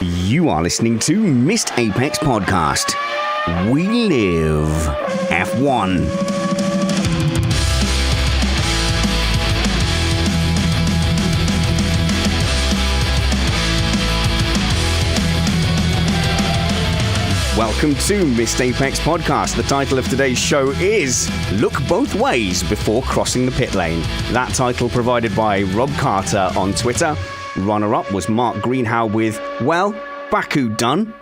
You are listening to Missed Apex Podcast. We live F1. Welcome to Missed Apex Podcast. The title of today's show is Look Both Ways Before Crossing the Pit Lane. That title provided by Rob Carter on Twitter. Runner-up was Mark Greenhow with, well, Baku done.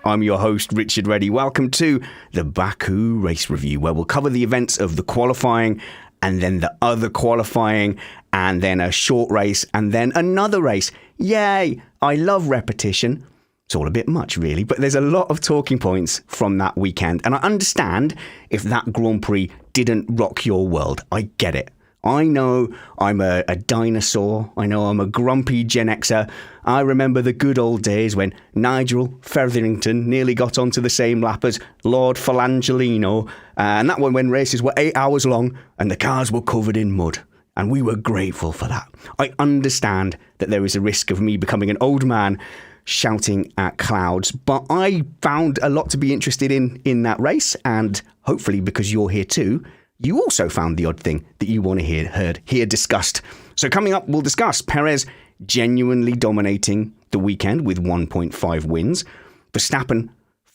I'm your host, Richard Reddy. Welcome to the Baku Race Review, where we'll cover the events of the qualifying and then the other qualifying and then a short race and then another race. Yay! I love repetition. It's all a bit much, really, but there's a lot of talking points from that weekend. And I understand if that Grand Prix didn't rock your world. I get it. I know I'm a dinosaur. I know I'm a grumpy Gen Xer. I remember the good old days when Nigel Featherington nearly got onto the same lap as Lord Philangelino. And that one when races were 8 hours long and the cars were covered in mud. And we were grateful for that. I understand that there is a risk of me becoming an old man shouting at clouds, but I found a lot to be interested in that race, and hopefully because you're here too, you also found the odd thing that you want to hear discussed. So coming up, we'll discuss Perez genuinely dominating the weekend with 1.5 wins, Verstappen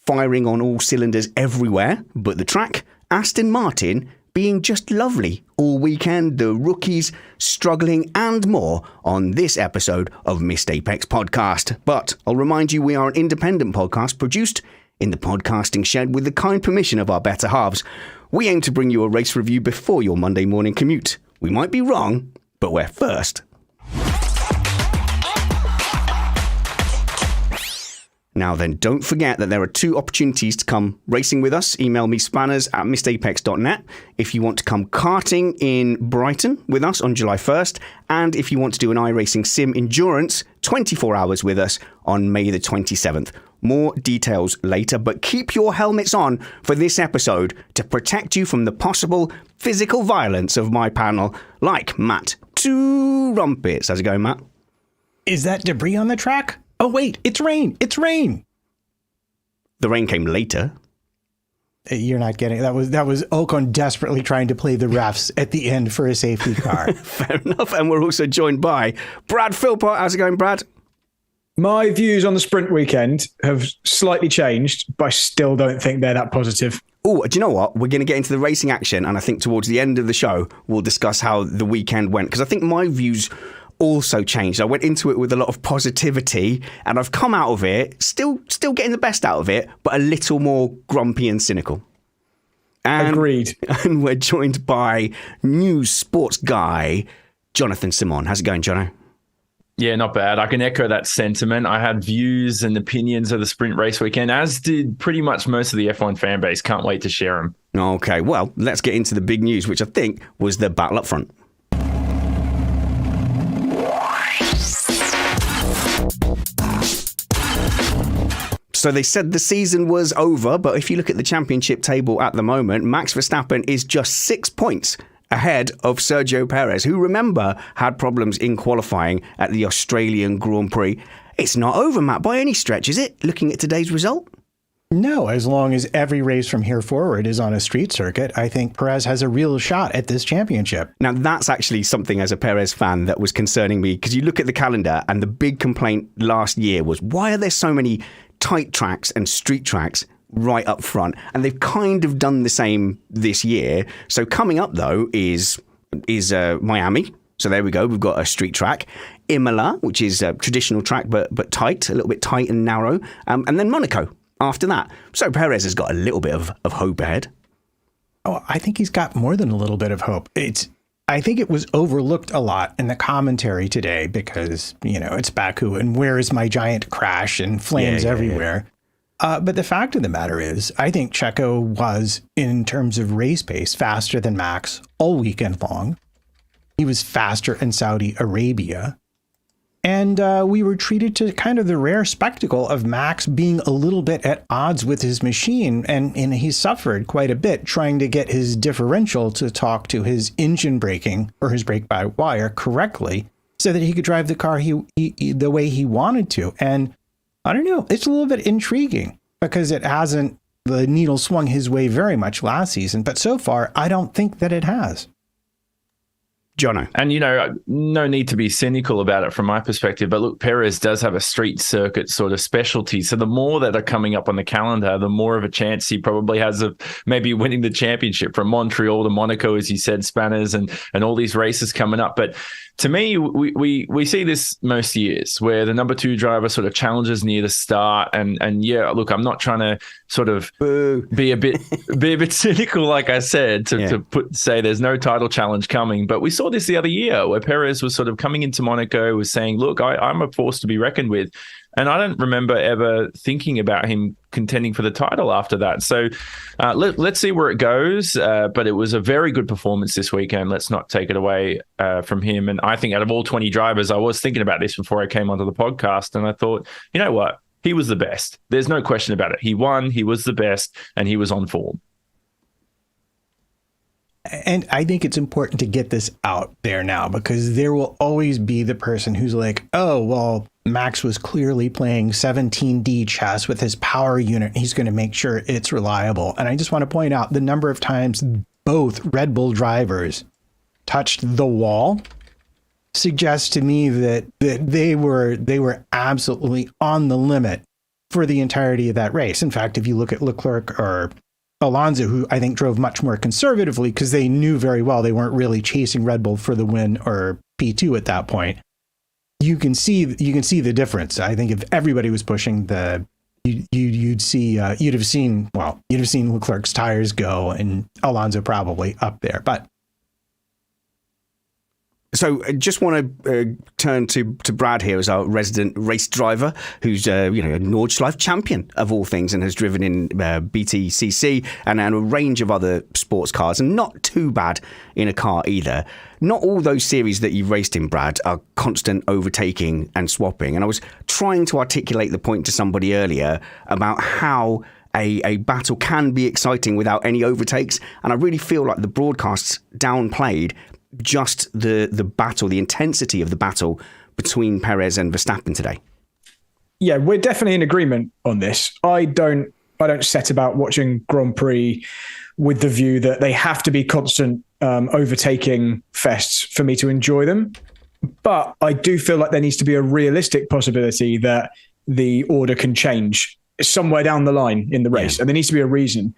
firing on all cylinders everywhere but the track, Aston Martin being just lovely all weekend, the rookies struggling, and more on this episode of Missed Apex Podcast. But I'll remind you, we are an independent podcast produced in the podcasting shed with the kind permission of our better halves. We aim to bring you a race review before your Monday morning commute. We might be wrong, but we're first. Now then, don't forget that there are two opportunities to come racing with us. Email me spanners@missedapex.net if you want to come karting in Brighton with us on July 1st, and if you want to do an iRacing sim endurance 24 hours with us on May the 27th. More details later, but keep your helmets on for this episode to protect you from the possible physical violence of my panel, like Matt Trumpets. How's it going, Matt? Is that debris on the track? Oh, wait, it's rain. It's rain. The rain came later. You're not getting that was Ocon desperately trying to play the refs at the end for a safety car. Fair enough. And we're also joined by Brad Philpott. How's it going, Brad? My views on the sprint weekend have slightly changed, but I still don't think they're that positive. Oh, do you know what? We're going to get into the racing action. And I think towards the end of the show, we'll discuss how the weekend went. Because I think my views also changed. I went into it with a lot of positivity and I've come out of it still getting the best out of it, but a little more grumpy and cynical. Agreed. And we're joined by news sports guy Jonathan Simon. How's it going, Jono? Yeah, not bad. I can echo that sentiment. I had views and opinions of the sprint race weekend, as did pretty much most of the F1 fan base. Can't wait to share them. Okay, well, let's get into the big news, which I think was the battle up front. So they said the season was over, but if you look at the championship table at the moment, Max Verstappen is just 6 points ahead of Sergio Perez, who, remember, had problems in qualifying at the Australian Grand Prix. It's not over, Matt, by any stretch, is it, looking at today's result? No, as long as every race from here forward is on a street circuit, I think Perez has a real shot at this championship. Now, that's actually something as a Perez fan that was concerning me, because you look at the calendar and the big complaint last year was, why are there so many tight tracks and street tracks right up front? And they've kind of done the same this year. So coming up, though, is Miami. So there we go. We've got a street track. Imola, which is a traditional track, but tight, a little bit tight and narrow. And then Monaco after that. So Perez has got a little bit of hope ahead. Oh, I think he's got more than a little bit of hope. I think it was overlooked a lot in the commentary today because, it's Baku and where is my giant crash and flames everywhere. Yeah. But the fact of the matter is, I think Checo was, in terms of race pace, faster than Max all weekend long. He was faster in Saudi Arabia. And we were treated to kind of the rare spectacle of Max being a little bit at odds with his machine. And he suffered quite a bit trying to get his differential to talk to his engine braking or his brake-by-wire correctly so that he could drive the car the way he wanted to. And I don't know. It's a little bit intriguing because the needle swung his way very much last season, but so far, I don't think that it has. Jonno. And, no need to be cynical about it from my perspective. But look, Perez does have a street circuit sort of specialty. So the more that are coming up on the calendar, the more of a chance he probably has of maybe winning the championship, from Montreal to Monaco, as you said, Spanners, and all these races coming up. But to me, we see this most years where the number 2 driver sort of challenges near the start. And yeah, look, I'm not trying to sort of be a bit cynical, like I said, to say there's no title challenge coming. But we saw this the other year where Perez was sort of coming into Monaco, was saying, look, I'm a force to be reckoned with. And I don't remember ever thinking about him contending for the title after that. So let's see where it goes. But it was a very good performance this weekend. Let's not take it away from him. And I think out of all 20 drivers, I was thinking about this before I came onto the podcast. And I thought, you know what? He was the best. There's no question about it. He won. He was the best. And he was on form. And I think it's important to get this out there now, because there will always be the person who's like, oh, well, Max was clearly playing 17D chess with his power unit. He's going to make sure it's reliable. And I just want to point out the number of times both Red Bull drivers touched the wall suggests to me that they were absolutely on the limit for the entirety of that race. In fact, if you look at Leclerc or Alonso, who I think drove much more conservatively because they knew very well they weren't really chasing Red Bull for the win or P2 at that point, you can see the difference. I think if everybody was pushing you'd have seen Leclerc's tires go and Alonso probably up there. But so I just want to turn to Brad here as our resident race driver, who's a Nordschleife champion of all things and has driven in BTCC and a range of other sports cars, and not too bad in a car either. Not all those series that you've raced in, Brad, are constant overtaking and swapping. And I was trying to articulate the point to somebody earlier about how a battle can be exciting without any overtakes. And I really feel like the broadcasts downplayed just the battle, the intensity of the battle between Perez and Verstappen today. Yeah, we're definitely in agreement on this. I don't set about watching Grand Prix with the view that they have to be constant overtaking fests for me to enjoy them. But I do feel like there needs to be a realistic possibility that the order can change somewhere down the line in the race. And there needs to be a reason.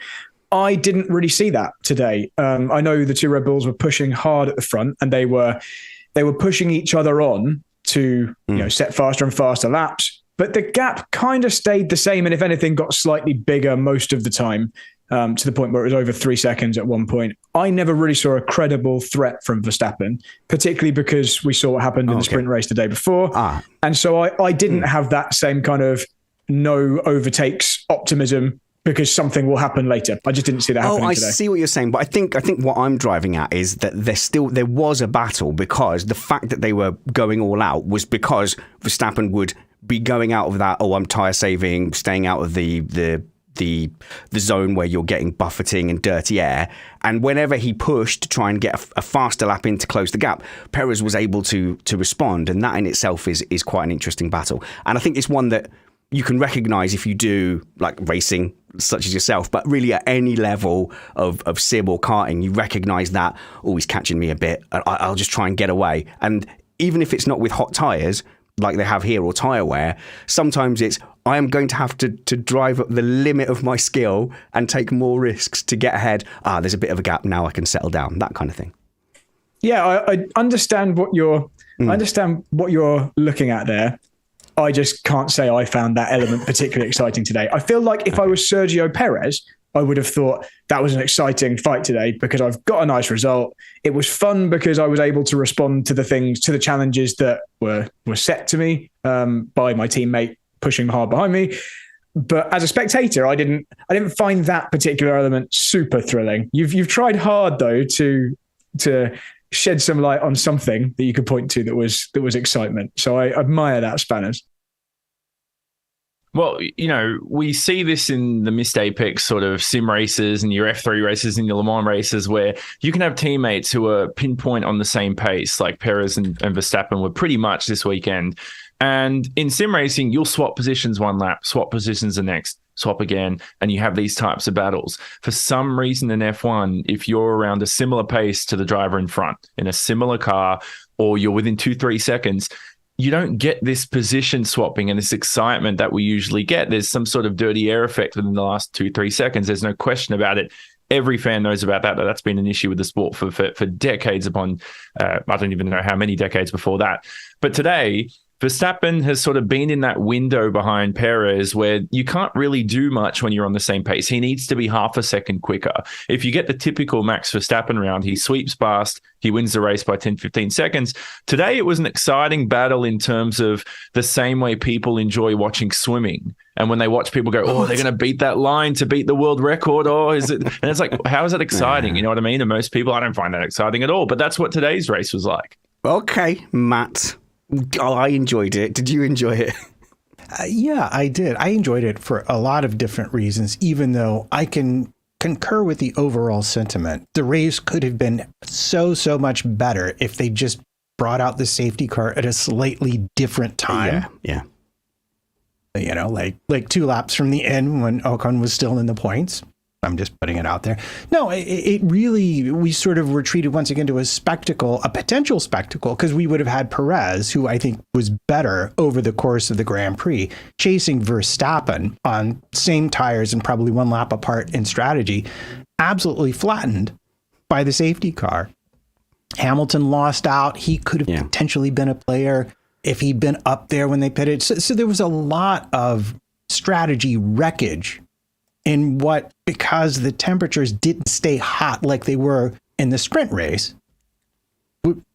I didn't really see that today. I know the two Red Bulls were pushing hard at the front, and they were pushing each other on to set faster and faster laps. But the gap kind of stayed the same, and if anything, got slightly bigger most of the time, to the point where it was over 3 seconds at one point. I never really saw a credible threat from Verstappen, particularly because we saw what happened in the sprint race the day before. And so I didn't have that same kind of no overtakes optimism, because something will happen later. I just didn't see that happening today. I see what you're saying, but I think what I'm driving at is that there was a battle, because the fact that they were going all out was because Verstappen would be going out of that, I'm tyre saving, staying out of the zone where you're getting buffeting and dirty air. And whenever he pushed to try and get a faster lap in to close the gap, Perez was able to respond. And that in itself is quite an interesting battle. And I think it's one that you can recognize if you do like racing such as yourself, but really at any level of sim or karting, you recognize that, he's catching me a bit. I'll just try and get away. And even if it's not with hot tires like they have here or tire wear, sometimes it's, I am going to have to drive up the limit of my skill and take more risks to get ahead. There's a bit of a gap. Now I can settle down, that kind of thing. Yeah, I understand what you're looking at there. I just can't say I found that element particularly exciting today. I feel like if I was Sergio Perez, I would have thought that was an exciting fight today because I've got a nice result. It was fun because I was able to respond to the challenges that were set to me by my teammate pushing hard behind me. But as a spectator, I didn't find that particular element super thrilling. You've tried hard though to shed some light on something that you could point to that was excitement. So I admire that, Spanners. Well, we see this in the missed apex sort of sim races and your F3 races and your Le Mans races where you can have teammates who are pinpoint on the same pace, like Perez and Verstappen were pretty much this weekend. And in sim racing, you'll swap positions one lap, swap positions the next, swap again, and you have these types of battles. For some reason in F1, if you're around a similar pace to the driver in front, in a similar car, or you're within 2-3 seconds, you don't get this position swapping and this excitement that we usually get. There's some sort of dirty air effect within the last 2-3 seconds. There's no question about it. Every fan knows about that. That's been an issue with the sport for decades upon, I don't even know how many decades before that. But today, Verstappen has sort of been in that window behind Perez where you can't really do much when you're on the same pace. He needs to be half a second quicker. If you get the typical Max Verstappen round, he sweeps past, he wins the race by 10, 15 seconds. Today, it was an exciting battle in terms of the same way people enjoy watching swimming. And when they watch people go, oh, they're going to beat that line to beat the world record. Or is it? And it's like, how is that exciting? You know what I mean? And most people, I don't find that exciting at all. But that's what today's race was like. Okay, Matt. Oh, I enjoyed it. Did you enjoy it? Yeah, I did. I enjoyed it for a lot of different reasons, even though I can concur with the overall sentiment. The race could have been so much better if they just brought out the safety car at a slightly different time. Yeah. Like 2 laps from the end when Ocon was still in the points. I'm just putting it out there. No, it really, we sort of were treated once again to a spectacle, a potential spectacle, because we would have had Perez, who I think was better over the course of the Grand Prix, chasing Verstappen on same tires and probably 1 lap apart in strategy, absolutely flattened by the safety car. Hamilton lost out. He could have potentially been a player if he'd been up there when they pitted. So there was a lot of strategy wreckage in what, because the temperatures didn't stay hot like they were in the sprint race,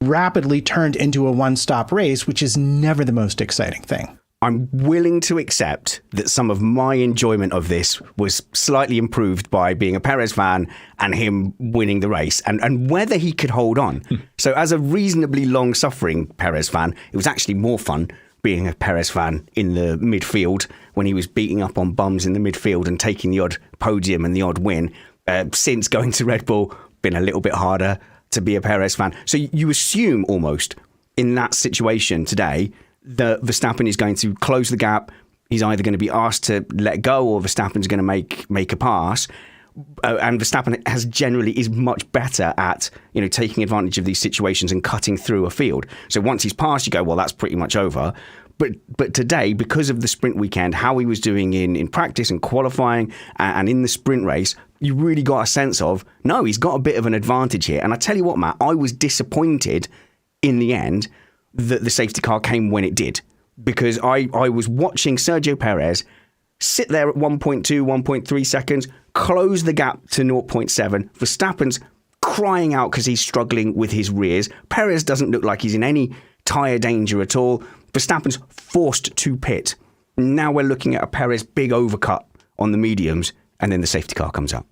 rapidly turned into a one-stop race, which is never the most exciting thing. I'm willing to accept that some of my enjoyment of this was slightly improved by being a Perez fan and him winning the race and whether he could hold on. So as a reasonably long-suffering Perez fan, it was actually more fun being a Perez fan in the midfield when he was beating up on bums in the midfield and taking the odd podium and the odd win. Since going to Red Bull, been a little bit harder to be a Perez fan. So you assume almost in that situation today that Verstappen is going to close the gap. He's either going to be asked to let go or Verstappen's going to make a pass. And Verstappen is much better at, taking advantage of these situations and cutting through a field. So once he's passed, you go, well, that's pretty much over. But today, because of the sprint weekend, how he was doing in practice and qualifying and in the sprint race, you really got a sense of, no, he's got a bit of an advantage here. And I tell you what, Matt, I was disappointed in the end that the safety car came when it did, because I was watching Sergio Perez sit there at 1.2, 1.3 seconds, close the gap to 0.7. Verstappen's crying out because he's struggling with his rears. Perez doesn't look like he's in any tyre danger at all. Verstappen's forced to pit. Now we're looking at a Perez big overcut on the mediums, and then the safety car comes up.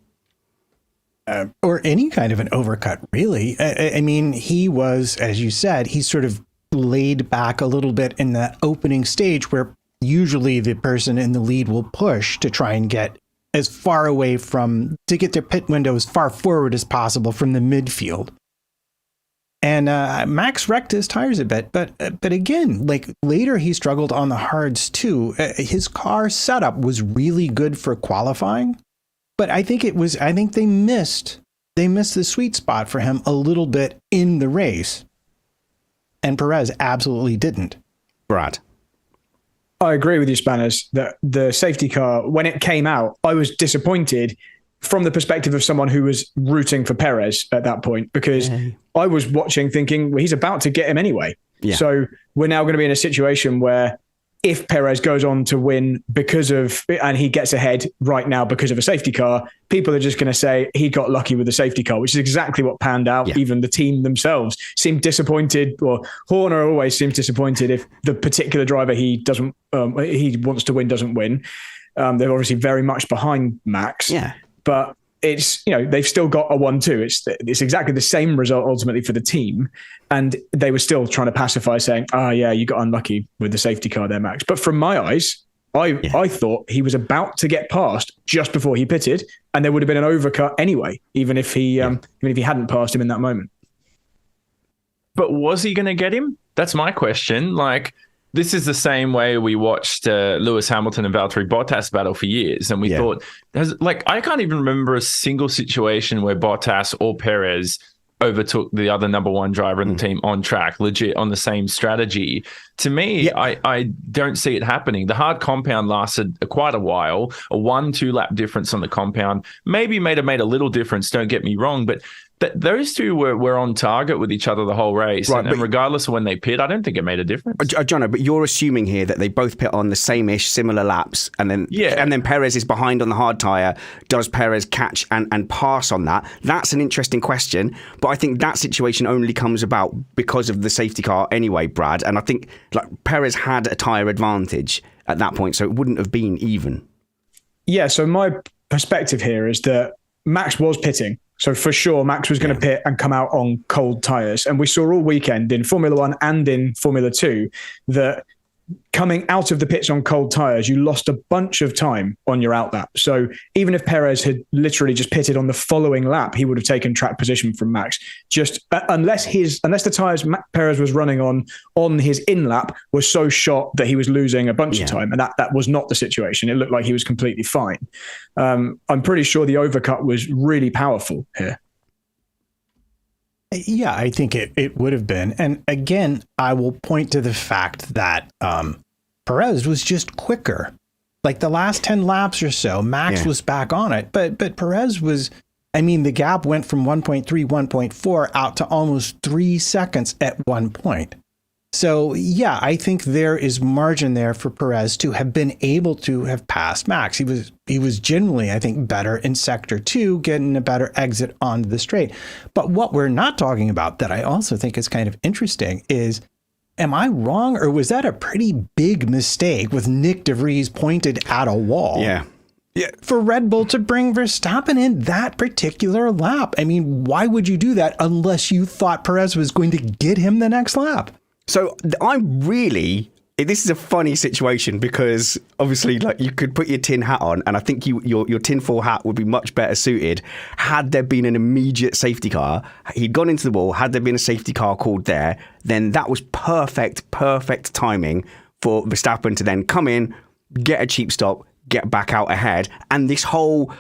Or any kind of an overcut, really. I mean, he was, as you said, he sort of laid back a little bit in that opening stage where usually the person in the lead will push to try and get as far away to get their pit window as far forward as possible from the midfield. And Max wrecked his tires a bit, but again, like later he struggled on the hards too. His car setup was really good for qualifying, but I think they missed the sweet spot for him a little bit in the race. And Perez absolutely didn't. Brad. I agree with you, Spanners, that the safety car, when it came out, I was disappointed from the perspective of someone who was rooting for Perez at that point, because I was watching thinking, well, he's about to get him anyway. Yeah. So we're now going to be in a situation where if Perez goes on to win and he gets ahead right now because of a safety car, people are just going to say he got lucky with the safety car, which is exactly what panned out. Yeah. Even the team themselves seemed disappointed, or Horner always seems disappointed if the particular driver he wants to win doesn't win. They're obviously very much behind Max. Yeah. But it's, they've still got a 1-2. It's exactly the same result ultimately for the team. And they were still trying to pacify, saying, yeah, you got unlucky with the safety car there, Max. But from my eyes, I thought he was about to get past just before he pitted, and there would have been an overcut anyway, even if he hadn't passed him in that moment. But was he going to get him? That's my question. Like, this is the same way we watched Lewis Hamilton and Valtteri Bottas battle for years, and we thought, I can't even remember a single situation where Bottas or Perez overtook the other number one driver in the team on track, legit on the same strategy. To me, I don't see it happening. The hard compound lasted quite a while. A 1-2 lap difference on the compound maybe made a little difference, don't get me wrong, but those two were on target with each other the whole race. Right, and regardless of when they pit, I don't think it made a difference. Jonno, but you're assuming here that they both pit on the same-ish, similar laps, and then Perez is behind on the hard tyre. Does Perez catch and pass on that? That's an interesting question, but I think that situation only comes about because of the safety car anyway, Brad. And I think Perez had a tyre advantage at that point, so it wouldn't have been even. Yeah, so my perspective here is that Max was pitting. So for sure, Max was going to pit and come out on cold tyres. And we saw all weekend in Formula 1 and in Formula 2 that coming out of the pits on cold tyres, you lost a bunch of time on your out lap. So even if Perez had literally just pitted on the following lap, he would have taken track position from Max. Just unless the tyres Perez was running on his in lap was so shot that he was losing a bunch of time, and that was not the situation. It looked like he was completely fine. I'm pretty sure the overcut was really powerful here. Yeah, I think it would have been. And again, I will point to the fact that Perez was just quicker. Like the last 10 laps or so, Max was back on it. But Perez was, the gap went from 1.3, 1.4 out to almost 3 seconds at one point. So, yeah, I think there is margin there for Perez to have been able to have passed Max. He was generally, I think, better in Sector 2, getting a better exit onto the straight. But what we're not talking about that I also think is kind of interesting is, am I wrong, or was that a pretty big mistake with Nick de Vries pointed at a wall? Yeah. For Red Bull to bring Verstappen in that particular lap. Why would you do that unless you thought Perez was going to get him the next lap? So this is a funny situation because obviously you could put your tin hat on, and I think your tinfoil hat would be much better suited had there been an immediate safety car. He'd gone into the wall. Had there been a safety car called there, then that was perfect timing for Verstappen to then come in, get a cheap stop, get back out ahead, and this whole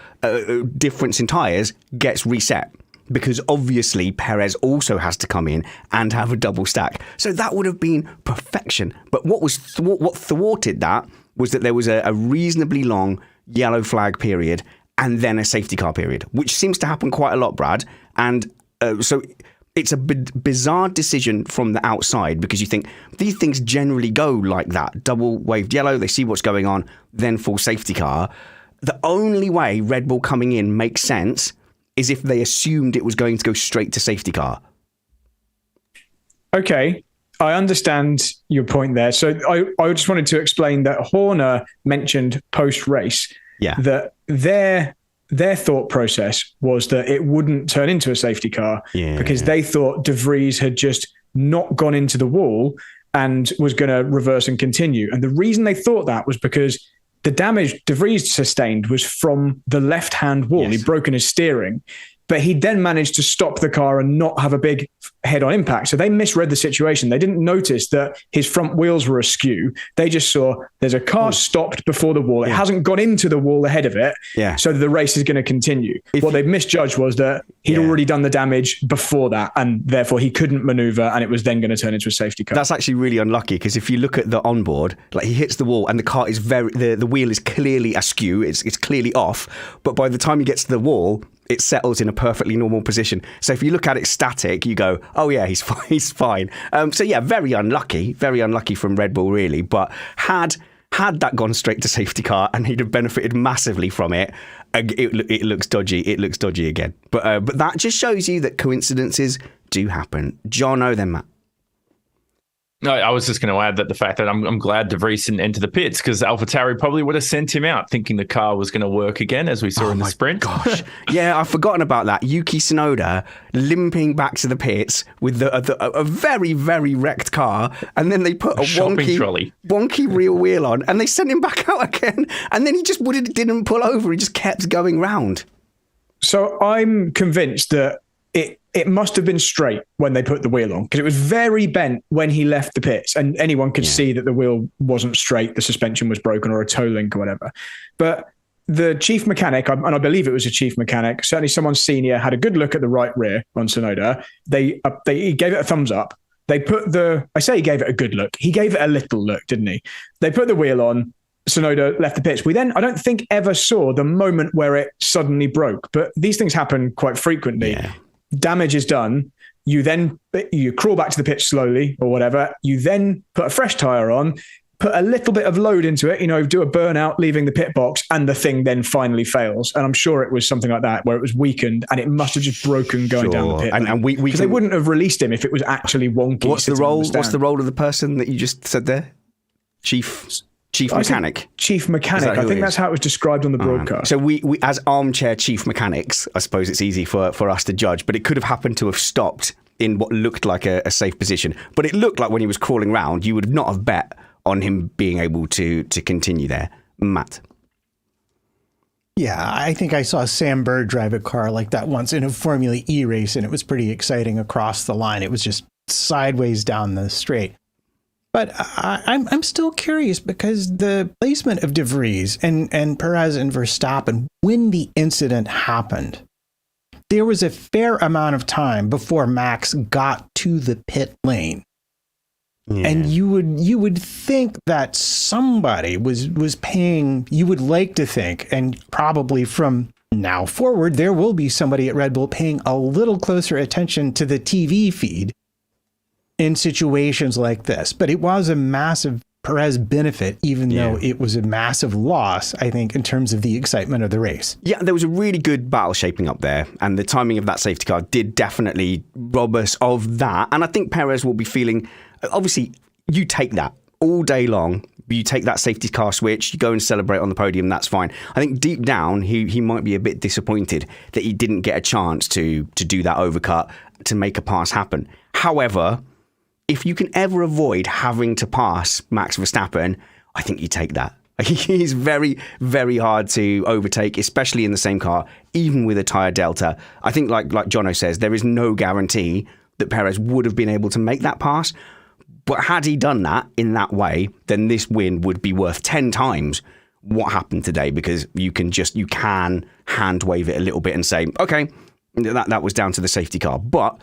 difference in tyres gets reset. Because obviously Perez also has to come in and have a double stack. So that would have been perfection. But what thwarted that was that there was a reasonably long yellow flag period and then a safety car period, which seems to happen quite a lot, Brad. And so it's a bizarre decision from the outside because you think these things generally go like that. Double waved yellow, they see what's going on, then full safety car. The only way Red Bull coming in makes sense is if they assumed it was going to go straight to safety car. Okay, I understand your point there. So I just wanted to explain that Horner mentioned post-race that their thought process was that it wouldn't turn into a safety car because they thought de Vries had just not gone into the wall and was going to reverse and continue. And the reason they thought that was because the damage de Vries sustained was from the left-hand wall. He'd broken his steering, but he then managed to stop the car and not have a big head-on impact. So they misread the situation. They didn't notice that his front wheels were askew. They just saw there's a car stopped before the wall. It hasn't gone into the wall ahead of it. So the race is going to continue. What they misjudged was that he'd already done the damage before that, and therefore he couldn't maneuver, and it was then going to turn into a safety car. That's actually really unlucky because if you look at the onboard, he hits the wall and the car is the wheel is clearly askew. It's clearly off. But by the time he gets to the wall, it settles in a perfectly normal position. So if you look at it static, you go, oh yeah, he's fine. Very unlucky from Red Bull really. But had that gone straight to safety car and he'd have benefited massively from it, it looks dodgy. It looks dodgy again. But that just shows you that coincidences do happen. Jonno, then Matt. No, I was just going to add that the fact that I'm glad De Vries didn't enter the pits, because AlphaTauri probably would have sent him out thinking the car was going to work again, as we saw in the sprint. Gosh. Yeah, I've forgotten about that. Yuki Tsunoda limping back to the pits with a very, very wrecked car, and then they put a wonky rear wheel on, and they sent him back out again, and then he just didn't pull over. He just kept going round. So I'm convinced that it must have been straight when they put the wheel on, because it was very bent when he left the pits, and anyone could see that the wheel wasn't straight, the suspension was broken, or a toe link or whatever. But the chief mechanic, and I believe it was a chief mechanic, certainly someone senior, had a good look at the right rear on Tsunoda. He gave it a thumbs up. He gave it a good look. He gave it a little look, didn't he? They put the wheel on. Tsunoda left the pits. We then, I don't think, ever saw the moment where it suddenly broke. But these things happen quite frequently. Yeah. Damage is done. You crawl back to the pitch slowly or whatever. You then put a fresh tyre on, put a little bit of load into it, do a burnout, leaving the pit box, and the thing then finally fails. And I'm sure it was something like that, where it was weakened and it must have just broken going down the pit. And they wouldn't have released him if it was actually wonky. What's the role of the person that you just said there? Chief mechanic. Chief mechanic. I think that's how it was described on the broadcast. So we as armchair chief mechanics, I suppose it's easy for us to judge, but it could have happened to have stopped in what looked like a safe position. But it looked like when he was crawling round, you would not have bet on him being able to continue there. Matt. Yeah, I think I saw Sam Bird drive a car like that once in a Formula E race, and it was pretty exciting across the line. It was just sideways down the straight. But I'm still curious, because the placement of De Vries and Perez and Verstappen, when the incident happened, there was a fair amount of time before Max got to the pit lane. Yeah. And you would think that somebody was paying, you would like to think, and probably from now forward, there will be somebody at Red Bull paying a little closer attention to the TV feed in situations like this. But it was a massive Perez benefit, even though it was a massive loss, I think, in terms of the excitement of the race. Yeah, there was a really good battle shaping up there, and the timing of that safety car did definitely rob us of that. And I think Perez will be feeling, obviously, you take that all day long. You take that safety car switch, you go and celebrate on the podium, that's fine. I think deep down, he might be a bit disappointed that he didn't get a chance to do that overcut, to make a pass happen. However, if you can ever avoid having to pass Max Verstappen, I think you take that. He's very, very hard to overtake, especially in the same car, even with a tyre delta. I think, like Jonno says, there is no guarantee that Perez would have been able to make that pass. But had he done that in that way, then this win would be worth 10 times what happened today, because you can hand wave it a little bit and say, okay, that was down to the safety car. But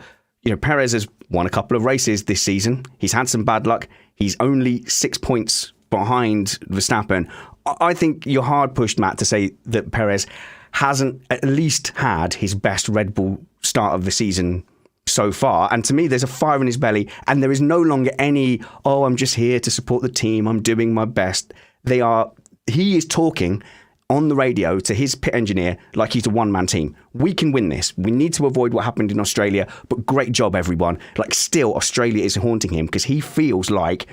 Perez has won a couple of races this season. He's had some bad luck. He's only 6 points behind Verstappen. I think you're hard pushed, Matt, to say that Perez hasn't at least had his best Red Bull start of the season so far. And to me, there's a fire in his belly, and there is no longer any, I'm just here to support the team, I'm doing my best. He is talking on the radio to his pit engineer like he's a one-man team. We can win this. We need to avoid what happened in Australia, but great job, everyone. Still, Australia is haunting him, because he feels like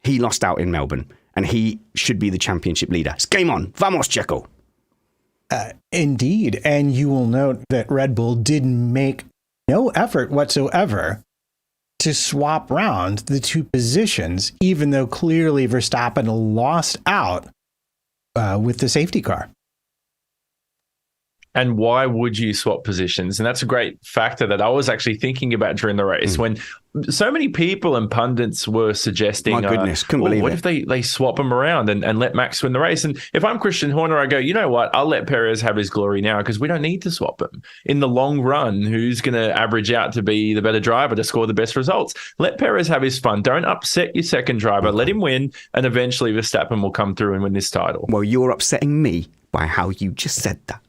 he lost out in Melbourne and he should be the championship leader. It's game on. Vamos, Checo. Indeed. And you will note that Red Bull did make no effort whatsoever to swap round the two positions, even though clearly Verstappen lost out with the safety car. And why would you swap positions? And that's a great factor that I was actually thinking about during the race, when so many people and pundits were suggesting, my goodness, couldn't believe what it. if they swap them around and let Max win the race? And if I'm Christian Horner, I go, you know what? I'll let Perez have his glory now, because we don't need to swap him. In the long run, who's going to average out to be the better driver, to score the best results? Let Perez have his fun. Don't upset your second driver. Let him win, and eventually Verstappen will come through and win this title. Well, you're upsetting me by how you just said that.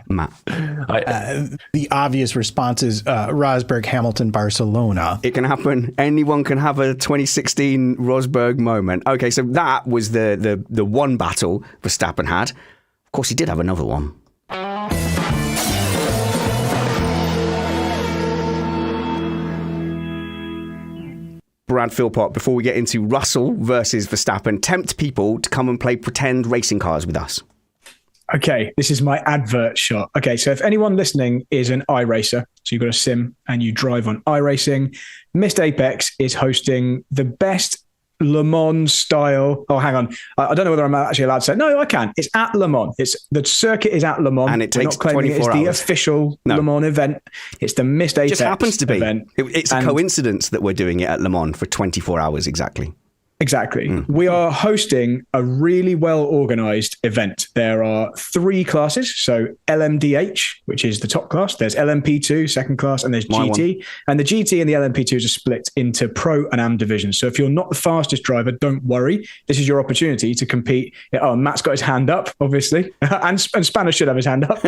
Matt. The obvious response is Rosberg, Hamilton, Barcelona. It can happen. Anyone can have a 2016 Rosberg moment. Okay, so that was the one battle Verstappen had. Of course, he did have another one. Brad Philpott, before we get into Russell versus Verstappen, tempt people to come and play pretend racing cars with us. Okay, this is my advert shot. Okay, so if anyone listening is an iRacer, so you've got a sim and you drive on iRacing, Missed Apex is hosting the best Le Mans style. Oh, hang on. I don't know whether I'm actually allowed to say. No, I can. It's at Le Mans. The circuit is at Le Mans. And it takes 24 it's hours. The official Le Mans event. It's the Missed Apex. It just happens to be. Event. It's a coincidence that we're doing it at Le Mans for 24 hours exactly. Exactly. We are hosting a really well-organized event. There are 3 classes. So LMDH, which is the top class. There's LMP2, second class, and there's GT. And the GT and the LMP2s are split into Pro and Am divisions. So if you're not the fastest driver, don't worry. This is your opportunity to compete. Oh, Matt's got his hand up, obviously. and Spanner should have his hand up.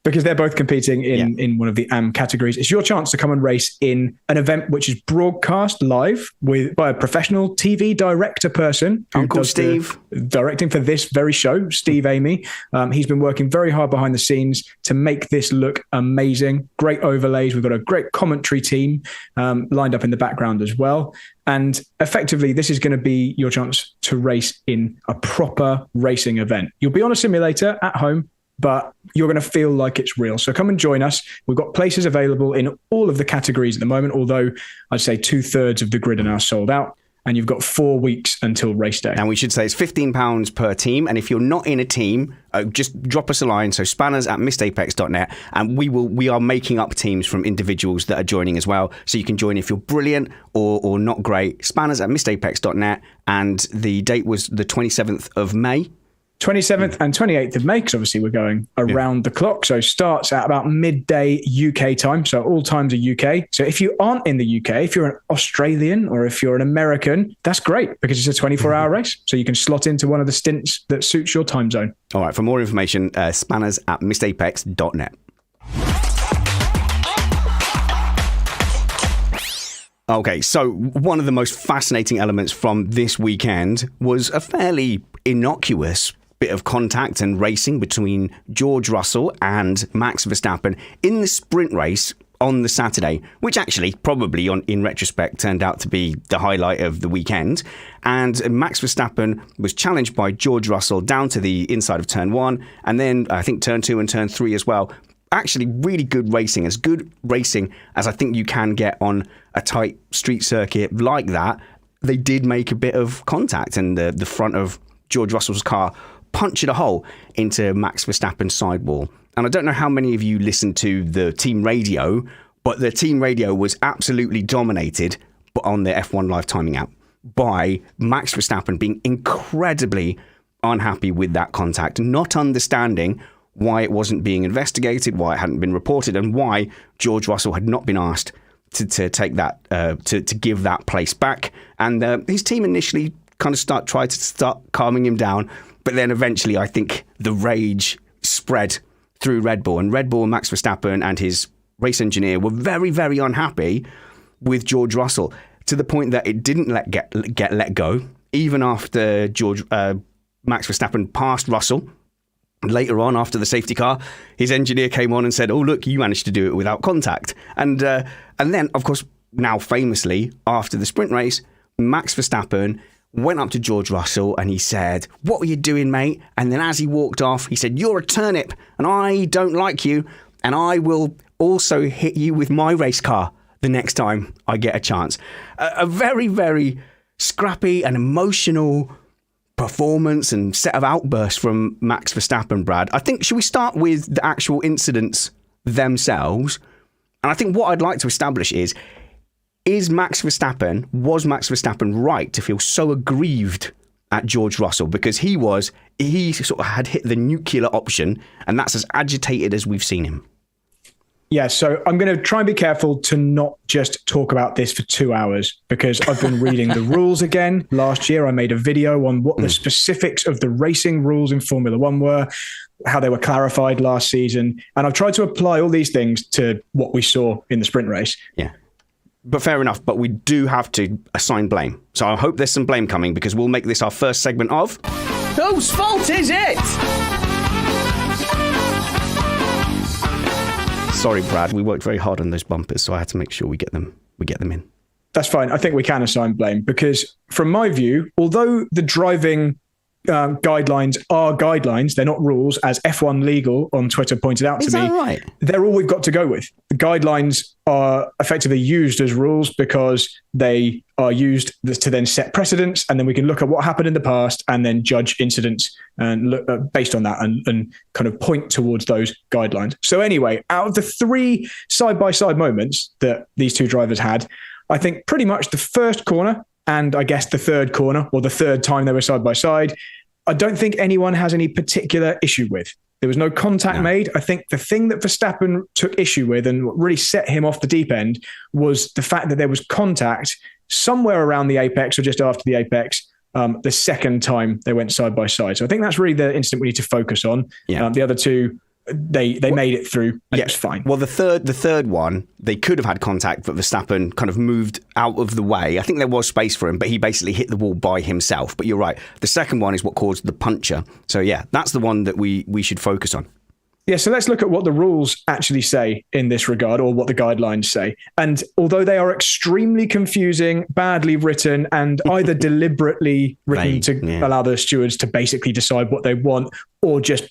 Because they're both competing in one of the AM categories. It's your chance to come and race in an event which is broadcast live by a professional TV director person. Uncle Steve. Directing for this very show, Steve Amy. He's been working very hard behind the scenes to make this look amazing. Great overlays. We've got a great commentary team lined up in the background as well. And effectively, this is going to be your chance to race in a proper racing event. You'll be on a simulator at home, but you're going to feel like it's real. So come and join us. We've got places available in all of the categories at the moment, although I'd say 2/3 of the grid are now sold out. And you've got 4 weeks until race day. And we should say it's £15 per team. And if you're not in a team, just drop us a line. So spanners@missedapex.net. And we are making up teams from individuals that are joining as well. So you can join if you're brilliant or not great. Spanners@missedapex.net. And the date was the 27th of May. 27th and 28th of May, because obviously we're going around the clock. So starts at about midday UK time. So all times are UK. So if you aren't in the UK, if you're an Australian or if you're an American, that's great because it's a 24-hour race. So you can slot into one of the stints that suits your time zone. All right. For more information, spanners@missedapex.net. Okay, so one of the most fascinating elements from this weekend was a fairly innocuous bit of contact and racing between George Russell and Max Verstappen in the sprint race on the Saturday, which actually probably in retrospect turned out to be the highlight of the weekend. And Max Verstappen was challenged by George Russell down to the inside of turn 1 and then I think turn 2 and turn 3 as well. Actually really good racing, as good racing as I think you can get on a tight street circuit like that. They did make a bit of contact and the front of George Russell's car punctured a hole into Max Verstappen's sidewall. And I don't know how many of you listened to the team radio, but the team radio was absolutely dominated on the F1 Live timing app by Max Verstappen being incredibly unhappy with that contact, not understanding why it wasn't being investigated, why it hadn't been reported, and why George Russell had not been asked to take that, to give that place back. And his team initially kind of tried to start calming him down, but then eventually I think the rage spread through Red Bull, and Red Bull and Max Verstappen and his race engineer were very, very unhappy with George Russell to the point that it didn't let go, even after Max Verstappen passed Russell. Later on, after the safety car, his engineer came on and said, "Oh, look, you managed to do it without contact." And then, of course, now famously, after the sprint race, Max Verstappen went up to George Russell and he said, "What were you doing, mate?" And then as he walked off, he said, "You're a turnip and I don't like you and I will also hit you with my race car the next time I get a chance." A very, very scrappy and emotional performance and set of outbursts from Max Verstappen, Brad. I think, should we start with the actual incidents themselves? And I think what I'd like to establish was Max Verstappen right to feel so aggrieved at George Russell? Because he sort of had hit the nuclear option, and that's as agitated as we've seen him. Yeah, so I'm going to try and be careful to not just talk about this for 2 hours, because I've been reading the rules again. Last year, I made a video on what the specifics of the racing rules in Formula One were, how they were clarified last season. And I've tried to apply all these things to what we saw in the sprint race. Yeah. But fair enough, but we do have to assign blame. So I hope there's some blame coming, because we'll make this our first segment of Whose Fault Is It? Sorry, Brad, we worked very hard on those bumpers, so I had to make sure we get them in. That's fine. I think we can assign blame because from my view, although the driving guidelines are guidelines, they're not rules, as F1 Legal on Twitter pointed out to me. Right? They're all we've got to go with. The guidelines are effectively used as rules because they are used to then set precedents, and then we can look at what happened in the past and then judge incidents and look based on that and kind of point towards those guidelines. So anyway, out of the 3 side-by-side moments that these two drivers had, I think pretty much the first corner and I guess the third corner, or the third time they were side by side, I don't think anyone has any particular issue with. There was no contact made. I think the thing that Verstappen took issue with and what really set him off the deep end was the fact that there was contact somewhere around the apex or just after the apex the second time they went side by side. So I think that's really the incident we need to focus on. Yeah. The other two, they made it through and it was fine. Well, the third one, they could have had contact, but Verstappen kind of moved out of the way. I think there was space for him, but he basically hit the wall by himself. But you're right. The second one is what caused the puncture. So yeah, that's the one that we should focus on. Yeah, so let's look at what the rules actually say in this regard, or what the guidelines say. And although they are extremely confusing, badly written, and either deliberately written to allow the stewards to basically decide what they want, or just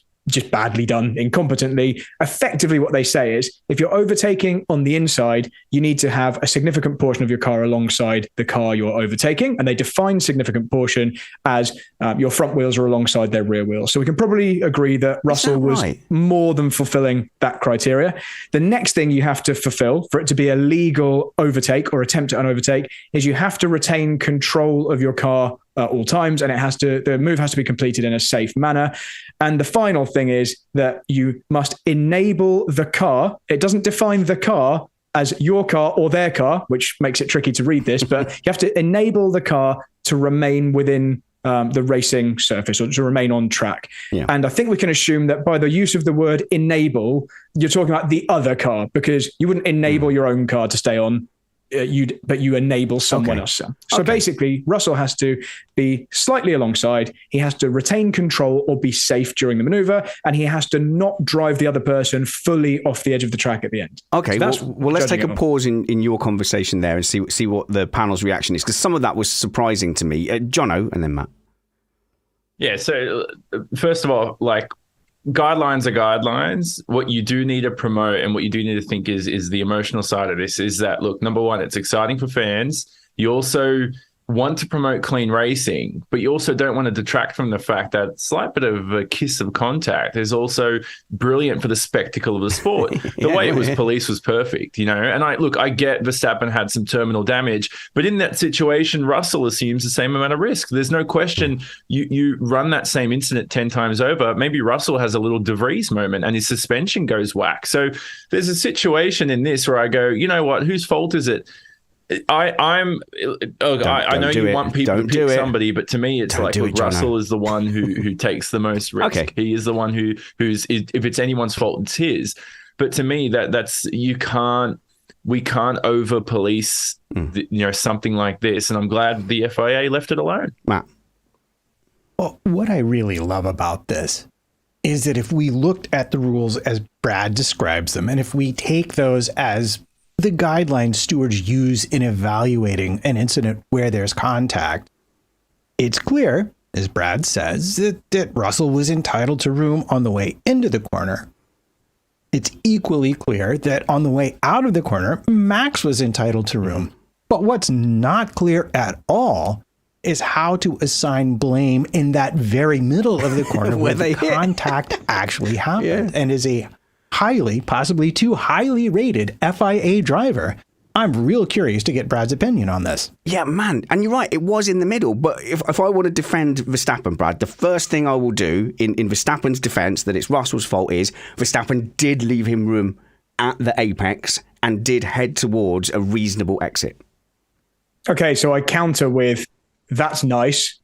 badly done, incompetently. Effectively, what they say is, if you're overtaking on the inside, you need to have a significant portion of your car alongside the car you're overtaking. And they define significant portion as your front wheels are alongside their rear wheels. So we can probably agree that Russell was more than fulfilling that criteria. The next thing you have to fulfill for it to be a legal overtake or attempt at an overtake is you have to retain control of your car all times, and the move has to be completed in a safe manner. And the final thing is that you must enable the car. It doesn't define the car as your car or their car, which makes it tricky to read this, but you have to enable the car to remain within the racing surface, or to remain on track. Yeah. And I think we can assume that by the use of the word enable, you're talking about the other car, because you wouldn't enable your own car to stay on. But you enable someone else. So basically, Russell has to be slightly alongside. He has to retain control or be safe during the maneuver, and he has to not drive the other person fully off the edge of the track at the end. Okay, so well, let's take a pause in your conversation there and see what the panel's reaction is, because some of that was surprising to me. Jonno, and then Matt. Yeah, so first of all, guidelines are guidelines. What you do need to promote and what you do need to think is the emotional side of this is that, look, number one, it's exciting for fans. You also want to promote clean racing, but you also don't want to detract from the fact that a slight bit of a kiss of contact is also brilliant for the spectacle of the sport. The way it was policed was perfect, and I get Verstappen had some terminal damage, but in that situation, Russell assumes the same amount of risk. There's no question you run that same incident 10 times over. Maybe Russell has a little De Vries moment and his suspension goes whack. So there's a situation in this where I go, you know what, whose fault is it? I know you want people to pick somebody, but to me, it's Russell is the one who takes the most risk. Okay. He is the one who's if it's anyone's fault, it's his. But to me, we can't over police, something like this. And I'm glad the FIA left it alone. Matt. Well, what I really love about this is that if we looked at the rules as Brad describes them, and if we take those as the guidelines stewards use in evaluating an incident where there's contact, it's clear, as Brad says, that Russell was entitled to room on the way into the corner. It's equally clear that on the way out of the corner, Max was entitled to room. But what's not clear at all is how to assign blame in that very middle of the corner where the contact actually happened, and is a possibly too highly rated FIA driver. I'm real curious to get Brad's opinion on this. Yeah, man. And you're right, it was in the middle. But if I want to defend Verstappen, Brad, the first thing I will do in Verstappen's defense that it's Russell's fault is Verstappen did leave him room at the apex and did head towards a reasonable exit. Okay, so I counter with, that's nice.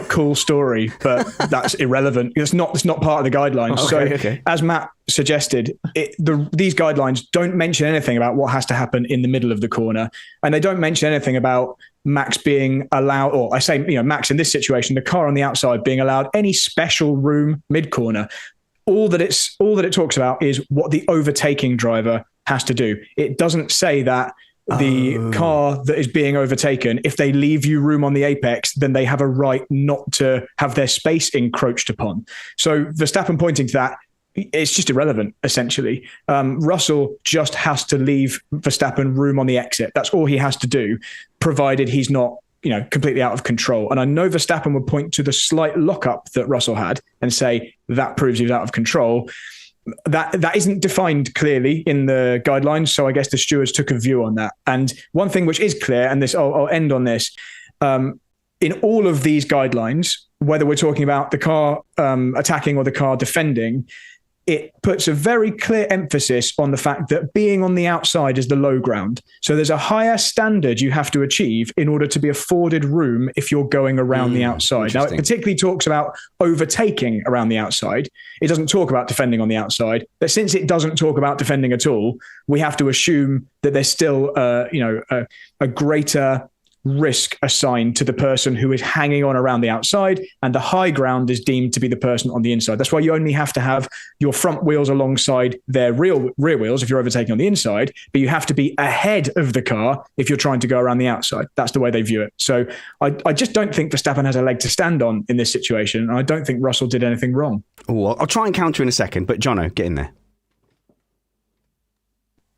Cool story, but that's irrelevant. It's not part of the guidelines. As Matt suggested, these guidelines don't mention anything about what has to happen in the middle of the corner, and they don't mention anything about Max being allowed, or I say, Max in this situation, the car on the outside being allowed any special room mid corner. All that it talks about is what the overtaking driver has to do. It doesn't say that the car that is being overtaken, if they leave you room on the apex, then they have a right not to have their space encroached upon. So Verstappen pointing to that, it's just irrelevant, essentially. Russell just has to leave Verstappen room on the exit. That's all he has to do, provided he's not, completely out of control. And I know Verstappen would point to the slight lockup that Russell had and say that proves he was out of control. That isn't defined clearly in the guidelines, so I guess the stewards took a view on that. And one thing which is clear, and this I'll end on this, in all of these guidelines, whether we're talking about the car attacking or the car defending, it puts a very clear emphasis on the fact that being on the outside is the low ground. So there's a higher standard you have to achieve in order to be afforded room if you're going around the outside. Now, it particularly talks about overtaking around the outside. It doesn't talk about defending on the outside. But since it doesn't talk about defending at all, we have to assume that there's still a greater risk assigned to the person who is hanging on around the outside, and the high ground is deemed to be the person on the inside. That's why you only have to have your front wheels alongside their rear wheels if you're overtaking on the inside, but you have to be ahead of the car if you're trying to go around the outside. That's the way they view it. So I just don't think Verstappen has a leg to stand on in this situation, and I don't think Russell did anything wrong. Oh, I'll try and counter in a second, but Jonno, get in there.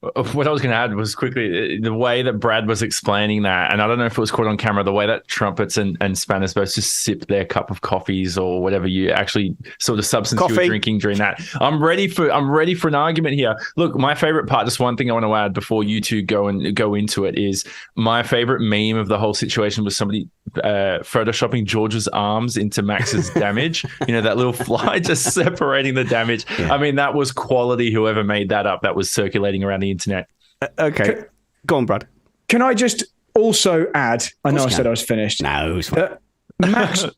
What I was going to add was quickly the way that Brad was explaining that, and I don't know if it was caught on camera, the way that Trumpets and Spanners both just sip their cup of coffees or whatever you actually sort of substance you were drinking during that. I'm ready for an argument here. Look, my favorite part, just one thing I want to add before you two go into it, is my favorite meme of the whole situation was somebody photoshopping George's arms into Max's damage. That little fly just separating the damage. Yeah. I mean, that was quality. Whoever made that up, that was circulating around the internet. Okay. Go on, Brad. Can I just also add, I know I said I was finished. No, it's fine.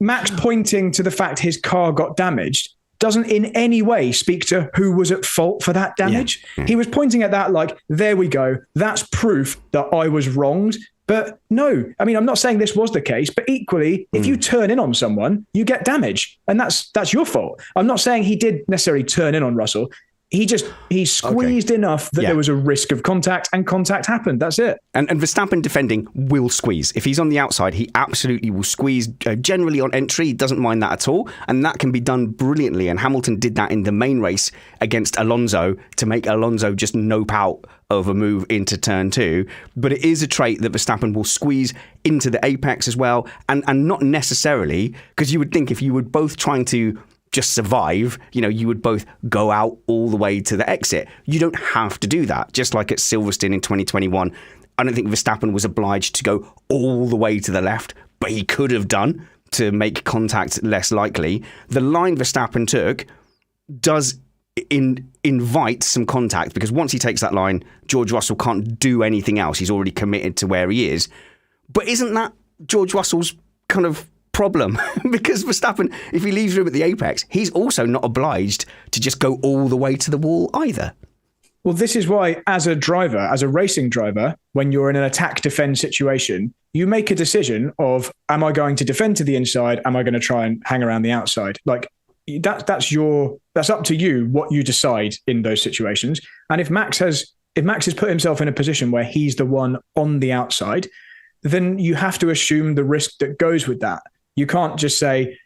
Max pointing to the fact his car got damaged doesn't in any way speak to who was at fault for that damage. Yeah. He was pointing at that like, there we go. That's proof that I was wronged. But no, I mean, I'm not saying this was the case, but equally, if you turn in on someone, you get damage, and that's your fault. I'm not saying he did necessarily turn in on Russell. He squeezed enough that there was a risk of contact, and contact happened. That's it. And Verstappen defending will squeeze. If he's on the outside, he absolutely will squeeze. Generally on entry, he doesn't mind that at all. And that can be done brilliantly. And Hamilton did that in the main race against Alonso to make Alonso just nope out of a move into turn 2. But it is a trait that Verstappen will squeeze into the apex as well. And not necessarily, because you would think if you were both trying to just survive, you would both go out all the way to the exit. You don't have to do that. Just like at Silverstone in 2021, I don't think Verstappen was obliged to go all the way to the left, but he could have done to make contact less likely. The line Verstappen took does invite some contact, because once he takes that line, George Russell can't do anything else. He's already committed to where he is. But isn't that George Russell's kind of problem? Because Verstappen, if he leaves room at the apex, he's also not obliged to just go all the way to the wall either. Well, this is why, as a driver, as a racing driver, when you're in an attack-defend situation, you make a decision of, am I going to defend to the inside? Am I going to try and hang around the outside? Like, that's up to you what you decide in those situations. And if Max has put himself in a position where he's the one on the outside, then you have to assume the risk that goes with that. You can't just say,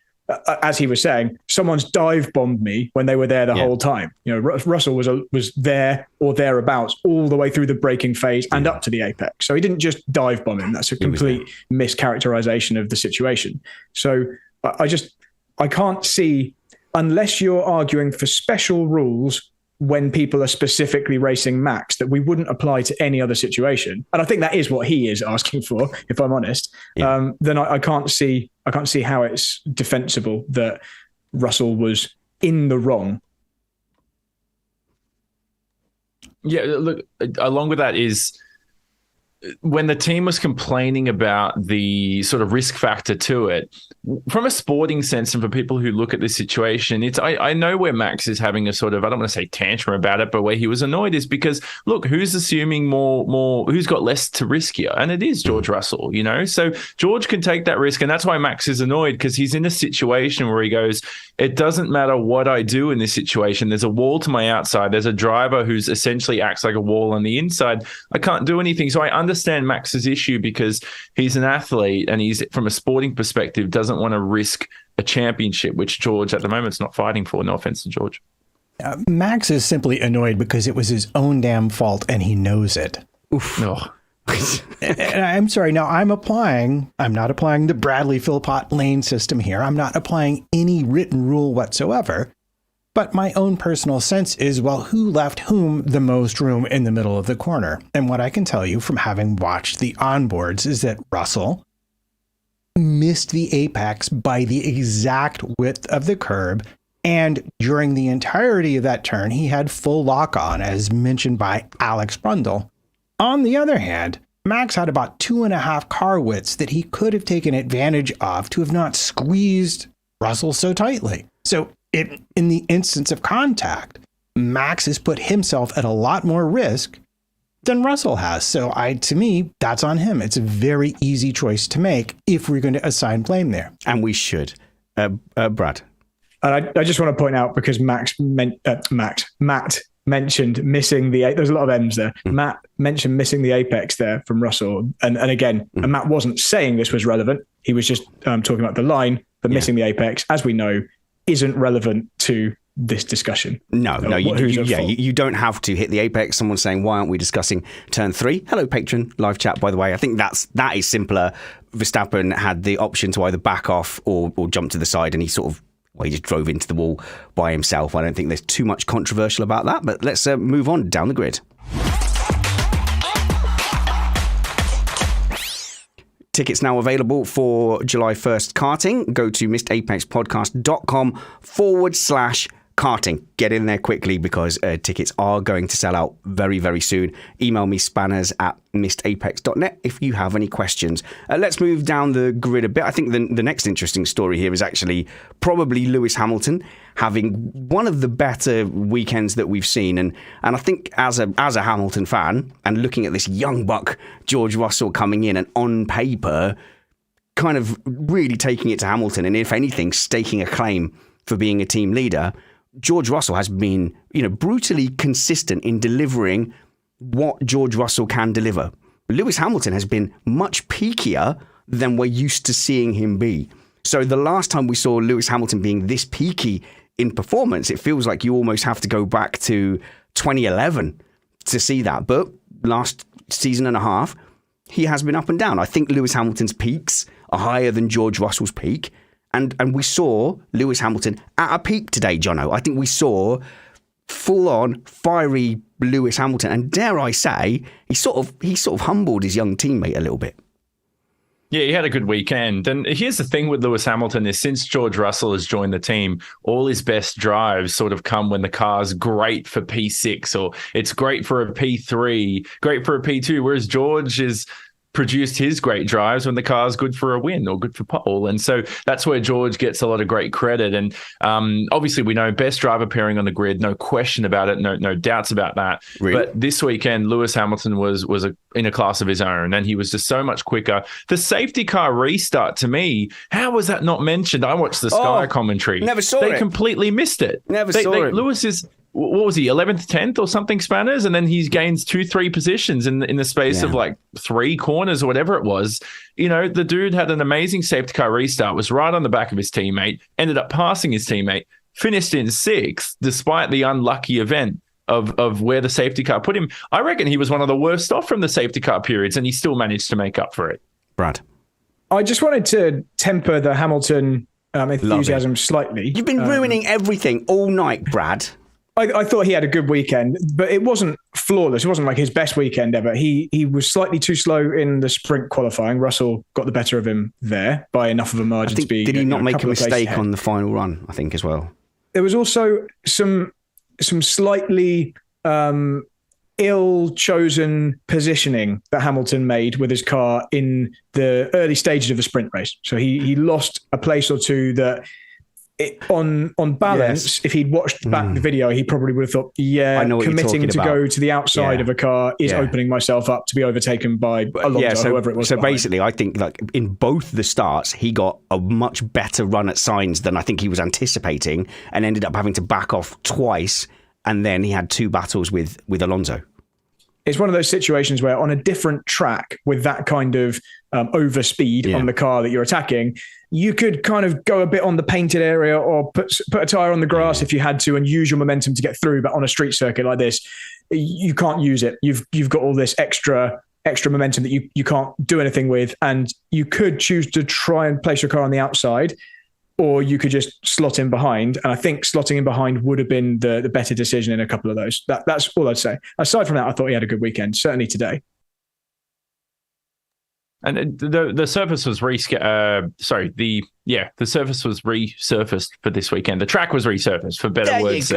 as he was saying, someone's dive bombed me when they were there the whole time. Russell was there or thereabouts all the way through the braking phase and up to the apex. So he didn't just dive bomb him. That's a complete mischaracterization of the situation. So I can't see, unless you're arguing for special rules when people are specifically racing Max, that we wouldn't apply to any other situation. And I think that is what he is asking for, if I'm honest. Then I can't see how it's defensible that Russell was in the wrong. Yeah, look, along with that is when the team was complaining about the sort of risk factor to it, from a sporting sense and for people who look at this situation, I know where Max is having a sort of, I don't want to say tantrum about it, but where he was annoyed is because, look, who's assuming more, who's got less to risk here? And it is George Russell, So George can take that risk. And that's why Max is annoyed, because he's in a situation where he goes, it doesn't matter what I do in this situation. There's a wall to my outside. There's a driver who's essentially acts like a wall on the inside. I can't do anything. So I understand understand Max's issue because he's an athlete and he's, from a sporting perspective, doesn't want to risk a championship, which George at the moment is not fighting for. No offense to George. Max is simply annoyed because it was his own damn fault and he knows it. Oof. No. And I'm sorry. Now I'm not applying the Bradley Philpott lane system here. I'm not applying any written rule whatsoever. But my own personal sense is, well, who left whom the most room in the middle of the corner? And what I can tell you from having watched the onboards is that Russell missed the apex by the exact width of the curb. And during the entirety of that turn, he had full lock on, as mentioned by Alex Brundle. On the other hand, Max had about 2.5 car widths that he could have taken advantage of to have not squeezed Russell so tightly. So in the instance of contact, Max has put himself at a lot more risk than Russell has. So to me, that's on him. It's a very easy choice to make if we're going to assign blame there. And we should. Brad. And I just want to point out, because Matt mentioned missing there's a lot of M's there. Matt mentioned missing the apex there from Russell. And again, and Matt wasn't saying this was relevant. He was just talking about the line, but missing the apex, as we know, isn't relevant to this discussion. No, you don't have to hit the apex. Someone's saying, why aren't we discussing turn 3? Hello, patron, live chat, by the way. I think that is simpler. Verstappen had the option to either back off or jump to the side, and he just drove into the wall by himself. I don't think there's too much controversial about that, but let's move on down the grid. Tickets now available for July 1st karting. Go to missedapexpodcast.com/karting. Get in there quickly because tickets are going to sell out very, very soon. Email me spanners@missedapex.net if you have any questions. Let's move down the grid a bit. I think the next interesting story here is actually probably Lewis Hamilton having one of the better weekends that we've seen. And I think as a Hamilton fan and looking at this young buck, George Russell, coming in and on paper kind of really taking it to Hamilton, and if anything, staking a claim for being a team leader, George Russell has been, brutally consistent in delivering what George Russell can deliver. Lewis Hamilton has been much peakier than we're used to seeing him be. So the last time we saw Lewis Hamilton being this peaky in performance, it feels like you almost have to go back to 2011 to see that. But last season and a half, he has been up and down. I think Lewis Hamilton's peaks are higher than George Russell's peak. And we saw Lewis Hamilton at a peak today, Jonno. I think we saw full-on fiery Lewis Hamilton. And dare I say, he sort of humbled his young teammate a little bit. Yeah, he had a good weekend. And here's the thing with Lewis Hamilton is since George Russell has joined the team, all his best drives sort of come when the car's great for P6 or it's great for a P3, great for a P2, whereas George is produced his great drives when the car's good for a win or good for pole. And so that's where George gets a lot of great credit. And obviously we know best driver pairing on the grid, no question about it, no doubts about that. Really? But this weekend, Lewis Hamilton was in a class of his own, and he was just so much quicker. The safety car restart, to me, how was that not mentioned? I watched the Sky commentary. Never saw it. They completely missed it. Never saw it. Lewis is... What was he, 11th, 10th or something, Spanners? And then he gains 2-3 positions in the space of like 3 corners or whatever it was. The dude had an amazing safety car restart, was right on the back of his teammate, ended up passing his teammate, finished in 6th, despite the unlucky event of where the safety car put him. I reckon he was one of the worst off from the safety car periods, and he still managed to make up for it. Brad. I just wanted to temper the Hamilton enthusiasm slightly. You've been ruining everything all night, Brad. I thought he had a good weekend, but it wasn't flawless. It wasn't like his best weekend ever. He was slightly too slow in the sprint qualifying. Russell got the better of him there by enough of a margin to be. Did he not make a mistake on the final run, I think, as well? There was also some slightly ill-chosen positioning that Hamilton made with his car in the early stages of the sprint race. So he lost a place or two that... on balance, if he'd watched back the video, he probably would have thought, committing to go to the outside of a car is opening myself up to be overtaken by Alonso, whoever it was. So basically, I think like in both the starts, he got a much better run at Sainz than I think he was anticipating, and ended up having to back off twice, and then he had 2 battles with Alonso. it's one of those situations where on a different track with that kind of overspeed on the car that you're attacking, you could kind of go a bit on the painted area or put a tire on the grass if you had to and use your momentum to get through. But on a street circuit like this, you can't use it. You've got all this extra momentum that you can't do anything with. And you could choose to try and place your car on the outside, or you could just slot in behind. And I think slotting in behind would have been the better decision in a couple of those. That's all I'd say. Aside from that, I thought he had a good weekend, certainly today. And the surface was the surface was resurfaced for this weekend. The track was resurfaced, for better words,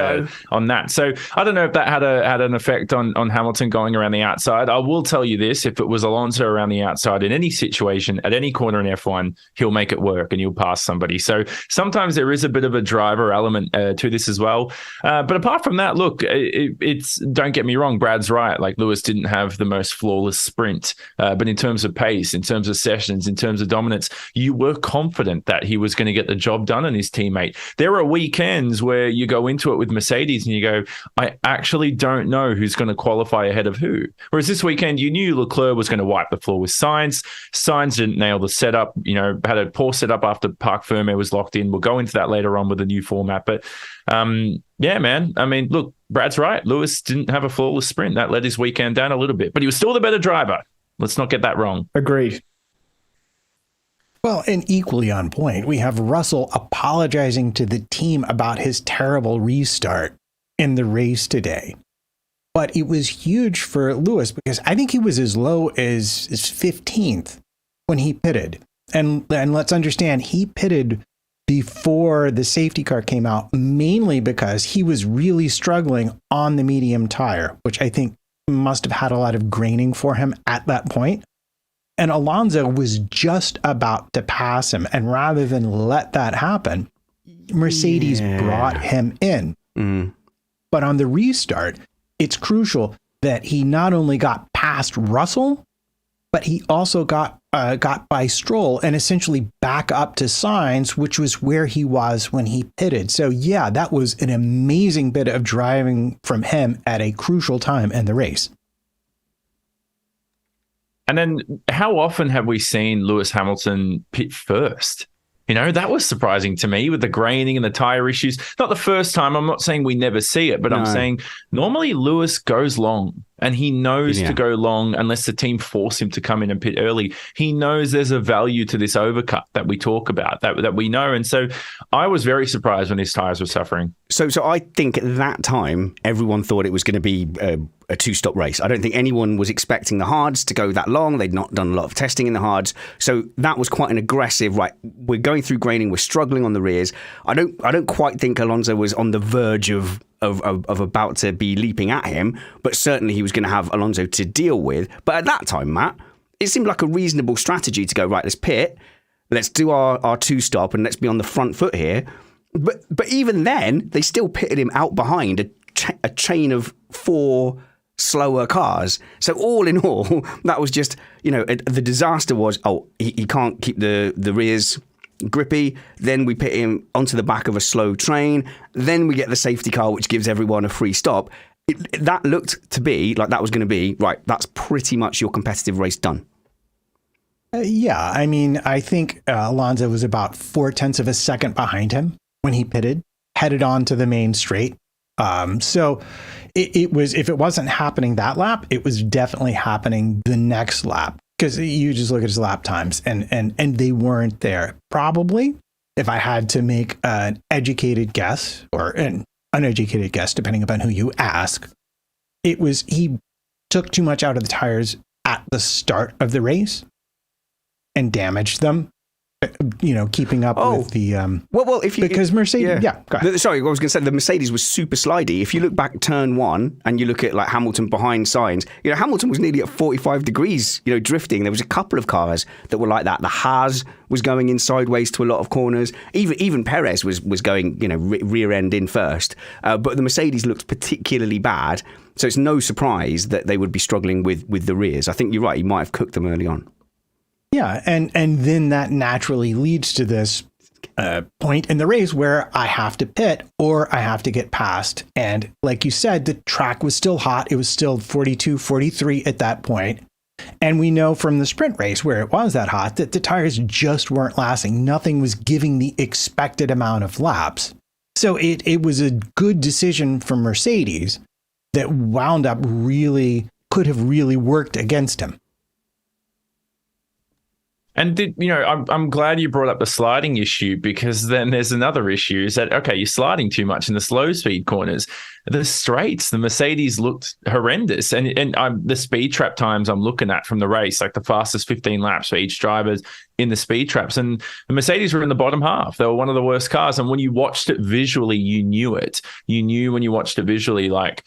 on that. So I don't know if that had an effect on Hamilton going around the outside. I will tell you this: if it was Alonso around the outside in any situation at any corner in F1, he'll make it work and he'll pass somebody. So sometimes there is a bit of a driver element to this as well. But apart from that, look, it's don't get me wrong, Brad's right. Like, Lewis didn't have the most flawless sprint, but in terms of pace, in terms of sessions, in terms of dominance, you were confident that he was going to get the job done and his teammate. There are weekends where you go into it with Mercedes and you go, I actually don't know who's going to qualify ahead of who. Whereas this weekend, you knew Leclerc was going to wipe the floor with Sainz. Sainz didn't nail the setup, had a poor setup after Parc Fermé was locked in. We'll go into that later on with the new format. But yeah, man, I mean, look, Brad's right. Lewis didn't have a flawless sprint. That let his weekend down a little bit, but he was still the better driver. Let's not get that wrong. Agreed. Well, and equally on point, we have Russell apologizing to the team about his terrible restart in the race today. But it was huge for Lewis because I think he was as low as 15th when he pitted. And let's understand, he pitted before the safety car came out, mainly because he was really struggling on the medium tire, which I think must have had a lot of graining for him at that point. And Alonso was just about to pass him. And rather than let that happen, Mercedes brought him in. But on the restart, it's crucial that he not only got past Russell, but he also got by Stroll and essentially back up to Sainz, which was where he was when he pitted. So yeah, that was an amazing bit of driving from him at a crucial time in the race. And then how often have we seen Lewis Hamilton pit first? That was surprising to me with the graining and the tire issues. Not the first time. I'm not saying we never see it, but I'm saying normally Lewis goes long and he knows to go long unless the team force him to come in and pit early. He knows there's a value to this overcut that we talk about, that we know. And so I was very surprised when his tires were suffering. So I think at that time, everyone thought it was going to be a two-stop race. I don't think anyone was expecting the hards to go that long. They'd not done a lot of testing in the hards. So that was quite an aggressive, right, we're going through graining, we're struggling on the rears. I don't quite think Alonso was on the verge of about to be leaping at him, but certainly he was going to have Alonso to deal with. But at that time, Matt, it seemed like a reasonable strategy to go, right, let's pit, let's do our two-stop and let's be on the front foot here. But even then, they still pitted him out behind a chain of 4 slower cars. So all in all, that was just, the disaster was, he can't keep the rears grippy. Then we put him onto the back of a slow train. Then we get the safety car, which gives everyone a free stop. That looked to be like that was going to be, right, that's pretty much your competitive race done. Yeah, I mean, I think Alonso was about 0.4 of a second behind him when he pitted, headed on to the main straight. So it was, if it wasn't happening that lap, it was definitely happening the next lap. Because you just look at his lap times and they weren't there. Probably, if I had to make an educated guess or an uneducated guess, depending upon who you ask, it was he took too much out of the tires at the start of the race and damaged them. Keeping up with the well, if you because Mercedes, go ahead. Sorry, I was going to say the Mercedes was super slidey. If you look back turn 1 and you look at like Hamilton behind Sainz, Hamilton was nearly at 45 degrees, drifting. There was a couple of cars that were like that. The Haas was going in sideways to a lot of corners. Even Perez was going rear end in first. But the Mercedes looked particularly bad. So it's no surprise that they would be struggling with the rears. I think you're right. He might have cooked them early on. Yeah, and then that naturally leads to this point in the race where I have to pit or I have to get past. And like you said, the track was still hot. It was still 42, 43 at that point. And we know from the sprint race where it was that hot that the tires just weren't lasting. Nothing was giving the expected amount of laps. So it was a good decision for Mercedes that wound up could have really worked against him. And I'm glad you brought up the sliding issue, because then there's another issue is that, okay, you're sliding too much in the slow speed corners. The straights, the Mercedes looked horrendous. And the speed trap times I'm looking at from the race, like the fastest 15 laps for each driver in the speed traps. And the Mercedes were in the bottom half. They were one of the worst cars. And when you watched it visually, you knew it. You knew when you watched it visually, like,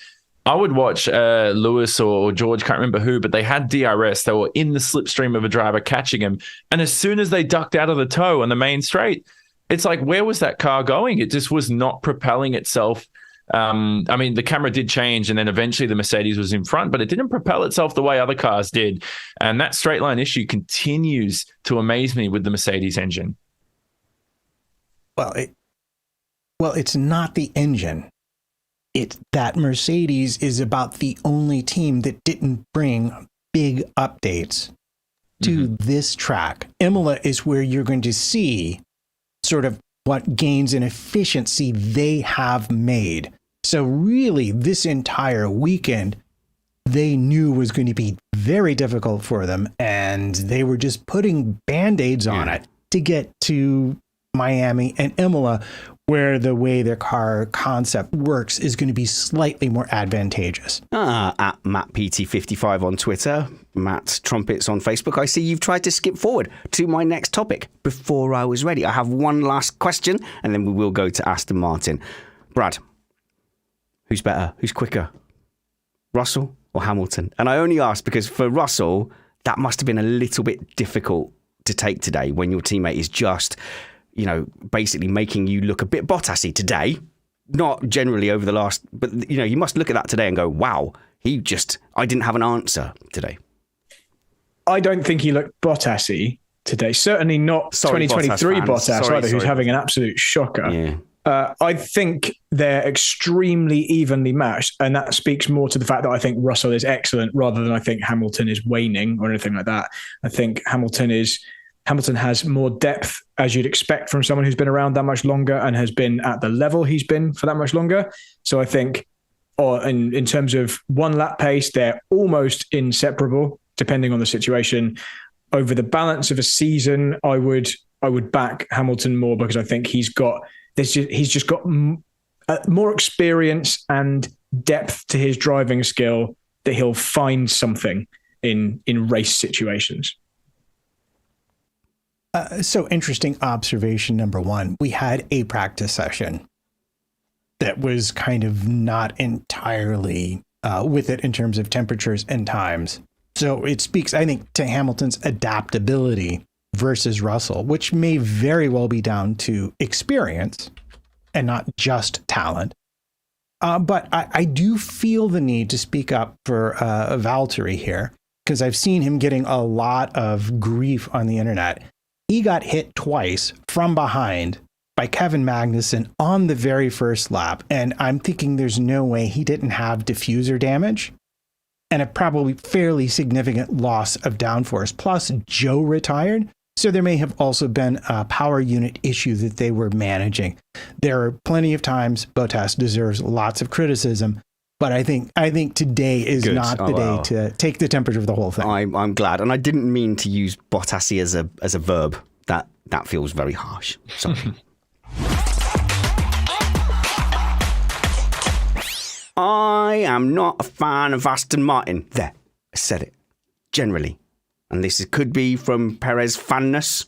I would watch Lewis or George, can't remember who, but they had DRS. They were in the slipstream of a driver catching him. And as soon as they ducked out of the toe on the main straight, it's like, where was that car going? It just was not propelling itself. I mean, the camera did change, and then eventually the Mercedes was in front, but it didn't propel itself the way other cars did. And that straight line issue continues to amaze me with the Mercedes engine. Well, it's not the engine. It's that Mercedes is about the only team that didn't bring big updates to this track. Imola is where you're going to see sort of what gains in efficiency they have made. So really, this entire weekend, they knew was going to be very difficult for them, and they were just putting Band-Aids on it to get to Miami and Imola, where the way their car concept works is going to be slightly more advantageous. At MattPT55 on Twitter, Matt Trumpets on Facebook, I see you've tried to skip forward to my next topic before I was ready. I have one last question, and then we will go to Aston Martin. Brad, who's better? Who's quicker? Russell or Hamilton? And I only ask because for Russell, that must have been a little bit difficult to take today when your teammate is just, basically making you look a bit Bottasy today. Not generally over the last, but, you must look at that today and go, wow, I didn't have an answer today. I don't think he looked Bottasy today. Certainly not 2023 Bottas either, who's having an absolute shocker. Yeah. I think they're extremely evenly matched, and that speaks more to the fact that I think Russell is excellent rather than I think Hamilton is waning or anything like that. I think Hamilton has more depth, as you'd expect from someone who's been around that much longer and has been at the level he's been for that much longer. So I think in terms of one lap pace, they're almost inseparable, depending on the situation. Over the balance of a season, I would back Hamilton more, because I think he's just got more experience and depth to his driving skill that he'll find something in race situations. So interesting observation number one. We had a practice session that was kind of not entirely with it in terms of temperatures and times. So it speaks, I think, to Hamilton's adaptability versus Russell, which may very well be down to experience and not just talent. But I do feel the need to speak up for Valtteri here, because I've seen him getting a lot of grief on the internet. He got hit twice from behind by Kevin Magnussen on the very first lap. And I'm thinking there's no way he didn't have diffuser damage and a probably fairly significant loss of downforce. Plus, Joe retired. So there may have also been a power unit issue that they were managing. There are plenty of times Bottas deserves lots of criticism, but I think today is not the day to take the temperature of the whole thing. I'm glad, and I didn't mean to use Bottasy as a verb. That feels very harsh. Sorry. I am not a fan of Aston Martin. There, I said it. Generally. And this could be from Perez fanness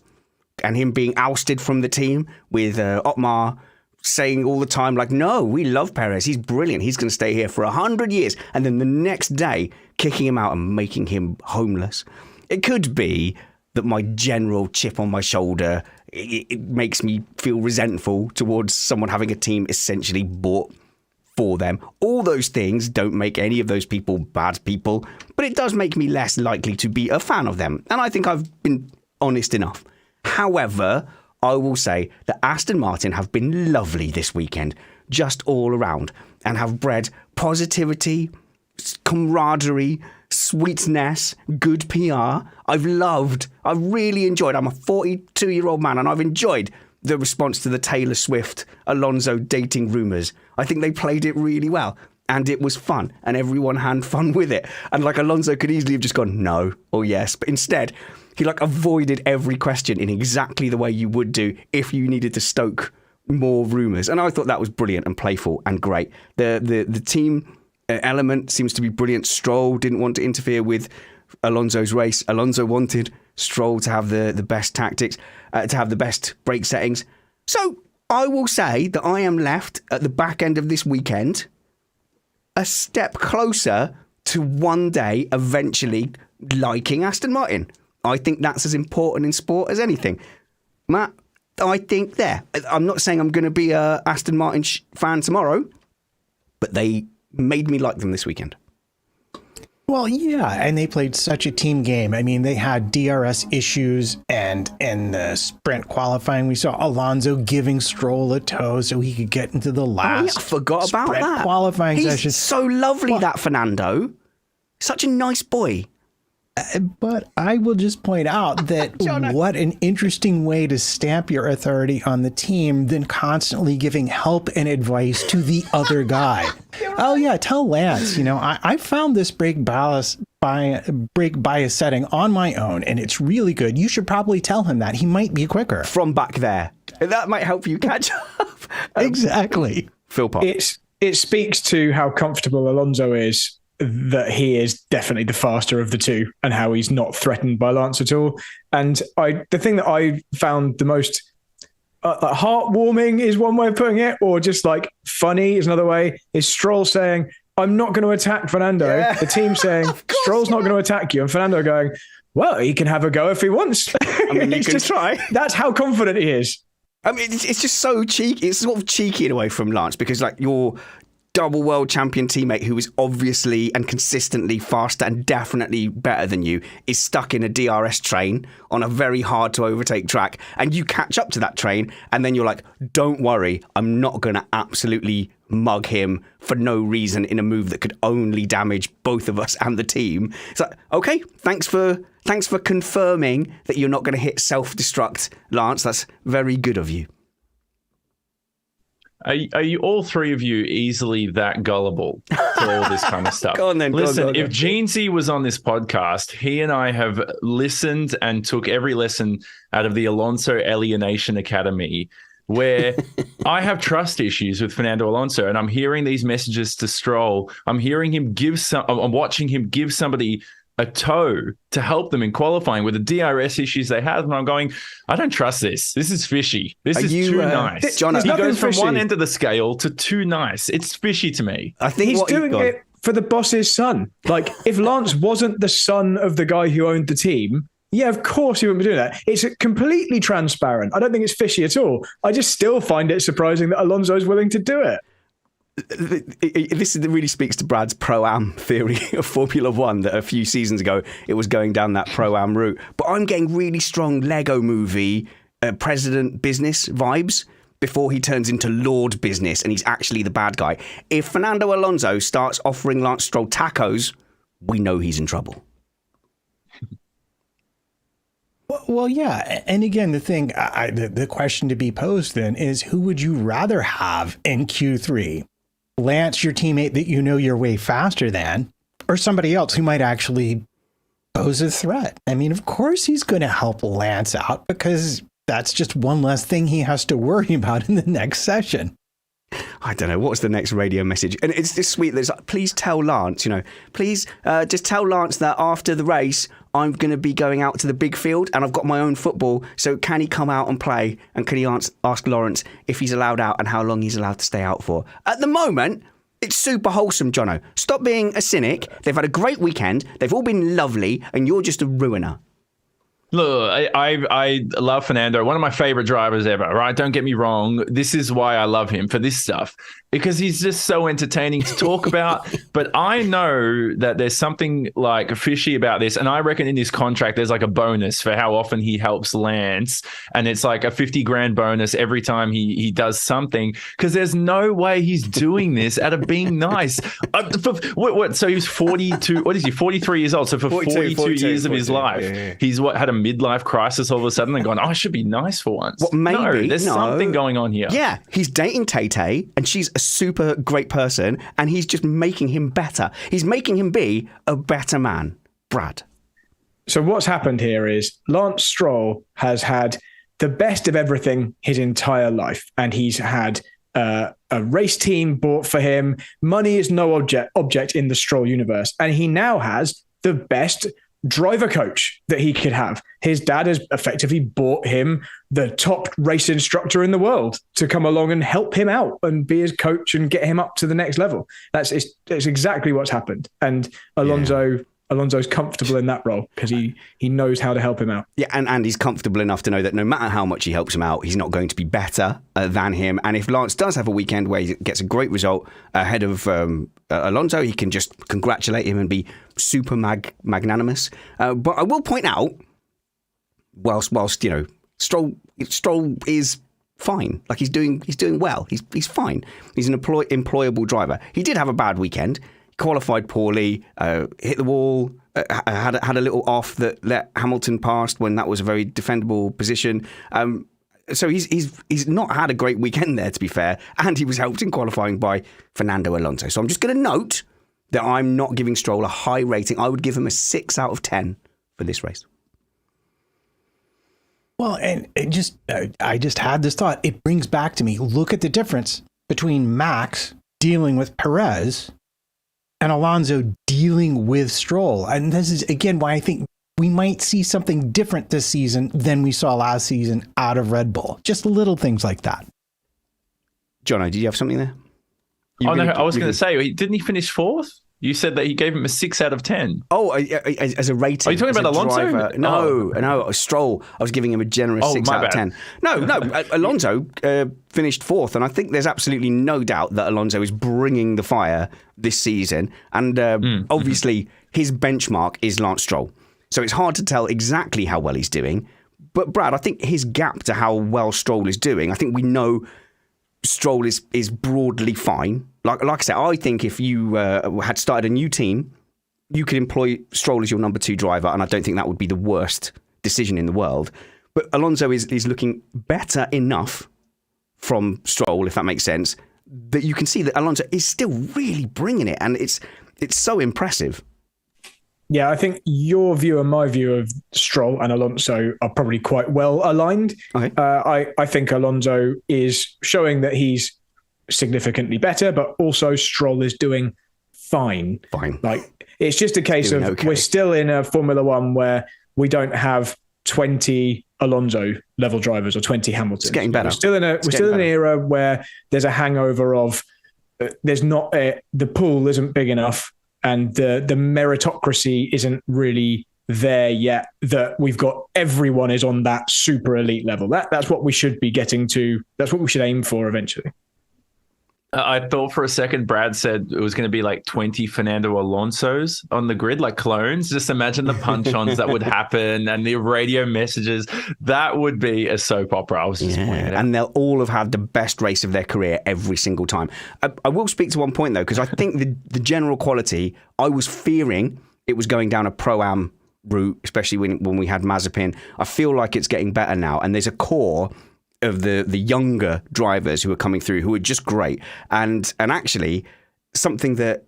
and him being ousted from the team, with Otmar saying all the time, like, no, we love Perez. He's brilliant. He's going to stay here for 100 years. And then the next day, kicking him out and making him homeless. It could be that my general chip on my shoulder, it makes me feel resentful towards someone having a team essentially bought for them. All those things don't make any of those people bad people, but it does make me less likely to be a fan of them. And I think I've been honest enough. However, I will say that Aston Martin have been lovely this weekend, just all around, and have bred positivity, camaraderie, sweetness, good PR. I've really enjoyed. I'm a 42-year-old man, and I've enjoyed the response to the Taylor Swift Alonso dating rumours. I think they played it really well, and it was fun, and everyone had fun with it. And like Alonso could easily have just gone no or yes, but instead he like avoided every question in exactly the way you would do if you needed to stoke more rumours. And I thought that was brilliant and playful and great. The team element seems to be brilliant. Stroll didn't want to interfere with Alonso's race. Alonso wanted Stroll to have the best tactics, to have the best brake settings. So I will say that I am left at the back end of this weekend a step closer to one day eventually liking Aston Martin. I think that's as important in sport as anything. Matt, I think I'm not saying I'm going to be a Aston Martin fan tomorrow, but they made me like them this weekend. Well, yeah, and they played such a team game. I mean, they had DRS issues, and in the sprint qualifying, we saw Alonso giving Stroll a tow so he could get into the last I forgot about sprint that. qualifying He's session. so lovely, that Fernando. Such a nice boy. But I will just point out that what an interesting way to stamp your authority on the team than constantly giving help and advice to the other guy. Oh, yeah, tell Lance, I found this brake bias setting on my own, and it's really good. You should probably tell him that. He might be quicker. From back there. That might help you catch up. Exactly. Phil Pop. It speaks to how comfortable Alonso is that he is definitely the faster of the two and how he's not threatened by Lance at all. And the thing that I found the most heartwarming is one way of putting it, or just like funny is another way, is Stroll saying, I'm not going to attack Fernando. Yeah. The team saying, Stroll's not going to attack you. And Fernando going, well, he can have a go if he wants. I mean, you can try. That's how confident he is. I mean, it's just so cheeky. It's sort of cheeky in a way from Lance, because like you're double world champion teammate who is obviously and consistently faster and definitely better than you is stuck in a DRS train on a very hard to overtake track, and you catch up to that train, and then you're like, don't worry, I'm not going to absolutely mug him for no reason in a move that could only damage both of us and the team. It's like, okay, thanks for confirming that you're not going to hit self-destruct, Lance. That's very good of you. Are you all three of you easily that gullible to all this kind of stuff? Go on then. Listen, if Jeansy was on this podcast, he and I have listened and took every lesson out of the Alonso Alienation Academy, where I have trust issues with Fernando Alonso, and I'm hearing these messages to Stroll. I'm watching him give somebody a tow to help them in qualifying with the DRS issues they have, and I'm going, I don't trust this. This is fishy. This is too nice. Jonno, he goes from fishy. one end of the scale to too nice. It's fishy to me. I think he's doing it for the boss's son. Like, if Lance wasn't the son of the guy who owned the team, yeah, of course he wouldn't be doing that. It's completely transparent. I don't think it's fishy at all. I just still find it surprising that Alonso is willing to do it. This really speaks to Brad's Pro-Am theory of Formula One, that a few seasons ago it was going down that Pro-Am route. But I'm getting really strong Lego movie President Business vibes before he turns into Lord Business and he's actually the bad guy. If Fernando Alonso starts offering Lance Stroll tacos, we know he's in trouble. Well, yeah. And again, the question to be posed then is, who would you rather have in Q3? Lance, your teammate that you know you're way faster than, or somebody else who might actually pose a threat? I mean, of course he's going to help Lance out, because that's just one less thing he has to worry about in the next session. I don't know, what's the next radio message? And it's this sweet, there's like, please tell Lance, please just tell Lance that after the race, I'm going to be going out to the big field and I've got my own football. So can he come out and play? And can he ask Lawrence if he's allowed out and how long he's allowed to stay out for? At the moment, it's super wholesome, Jonno. Stop being a cynic. They've had a great weekend. They've all been lovely. And you're just a ruiner. Look, I love Fernando, one of my favorite drivers ever, right? Don't get me wrong. This is why I love him, for this stuff, because he's just so entertaining to talk about. But I know that there's something like fishy about this. And I reckon in his contract, there's like a bonus for how often he helps Lance. And it's like a 50 grand bonus every time he does something, because there's no way he's doing this out of being nice. So he was 42, what is he, 43 years old. So for 42 years of his life, he's had a midlife crisis all of a sudden and gone, I should be nice for once. There's something going on here. Yeah, he's dating Tay-Tay and she's a super great person and he's just making him better. He's making him be a better man. Brad. So what's happened here is Lance Stroll has had the best of everything his entire life, and he's had a race team bought for him. Money is no object in the Stroll universe, and he now has the best driver coach that he could have. His dad has effectively bought him the top race instructor in the world to come along and help him out and be his coach and get him up to the next level. That's exactly what's happened. And Alonso's comfortable in that role because he knows how to help him out. Yeah, and he's comfortable enough to know that no matter how much he helps him out, he's not going to be better than him. And if Lance does have a weekend where he gets a great result ahead of Alonso, he can just congratulate him and be super magnanimous. But I will point out, whilst Stroll is fine. Like he's doing well. He's fine. He's an employable driver. He did have a bad weekend. Qualified poorly, hit the wall, had a little off that let Hamilton past when that was a very defendable position. So he's not had a great weekend there, to be fair, and he was helped in qualifying by Fernando Alonso. So I'm just going to note that I'm not giving Stroll a high rating. I would give him a 6 out of 10 for this race. Well, and I just had this thought. It brings back to me, look at the difference between Max dealing with Perez and Alonso dealing with Stroll. And this is, again, why I think we might see something different this season than we saw last season out of Red Bull. Just little things like that. Jonno, did you have something there? I was going to say, didn't he finish fourth? You said that he gave him a 6 out of 10. Oh, as a rating. Are you talking about Alonso? Driver. No, Stroll. I was giving him a generous 6 out of 10. No, Alonso finished fourth, and I think there's absolutely no doubt that Alonso is bringing the fire this season. And obviously, his benchmark is Lance Stroll. So it's hard to tell exactly how well he's doing. But Brad, I think his gap to how well Stroll is doing, I think we know Stroll is broadly fine. Like I said, I think if you had started a new team, you could employ Stroll as your number 2 driver, and I don't think that would be the worst decision in the world. But Alonso is looking better enough from Stroll, if that makes sense, that you can see that Alonso is still really bringing it, and it's so impressive. Yeah, I think your view and my view of Stroll and Alonso are probably quite well aligned. Okay. I think Alonso is showing that he's significantly better, but also Stroll is doing fine. Like it's just a case of we're still in a Formula One where we don't have 20 Alonso level drivers or 20 Hamiltons. It's getting better. We're still in an era where there's a hangover of there's not the pool isn't big enough. And the meritocracy isn't really there yet, that we've got everyone is on that super elite level. That's what we should be getting to. That's what we should aim for eventually. I thought for a second Brad said it was going to be like 20 Fernando Alonsos on the grid, like clones. Just imagine the punch-ons that would happen and the radio messages. That would be a soap opera. I was just pointing it out. And they'll all have had the best race of their career every single time. I will speak to one point, though, because I think the general quality, I was fearing it was going down a Pro-Am route, especially when we had Mazepin. I feel like it's getting better now, and there's a core of the younger drivers who are coming through who are just great. And actually something that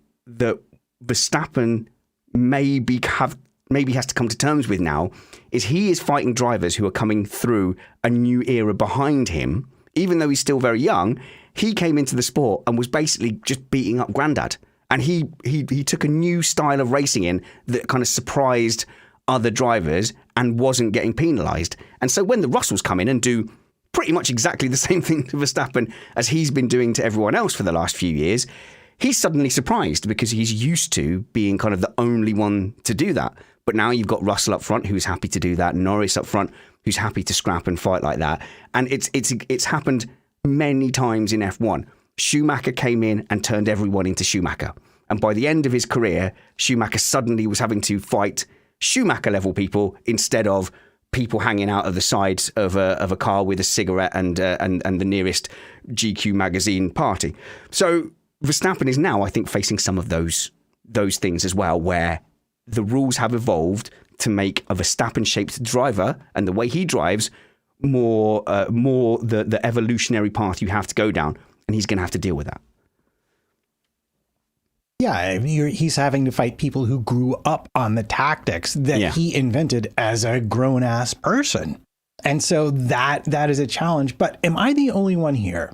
Verstappen maybe has to come to terms with now is he is fighting drivers who are coming through a new era behind him. Even though he's still very young, he came into the sport and was basically just beating up Grandad. And he took a new style of racing in that kind of surprised other drivers and wasn't getting penalised. And so when the Russells come in and do pretty much exactly the same thing to Verstappen as he's been doing to everyone else for the last few years, he's suddenly surprised because he's used to being kind of the only one to do that. But now you've got Russell up front, who's happy to do that. Norris up front, who's happy to scrap and fight like that. And it's happened many times in F1. Schumacher came in and turned everyone into Schumacher. And by the end of his career, Schumacher suddenly was having to fight Schumacher-level people instead of people hanging out of the sides of a car with a cigarette and the nearest GQ magazine party. So Verstappen is now, I think, facing some of those things as well, where the rules have evolved to make a Verstappen-shaped driver and the way he drives more the evolutionary path you have to go down, and he's going to have to deal with that. Yeah, he's having to fight people who grew up on the tactics that he invented as a grown-ass person. And so that is a challenge. But am I the only one here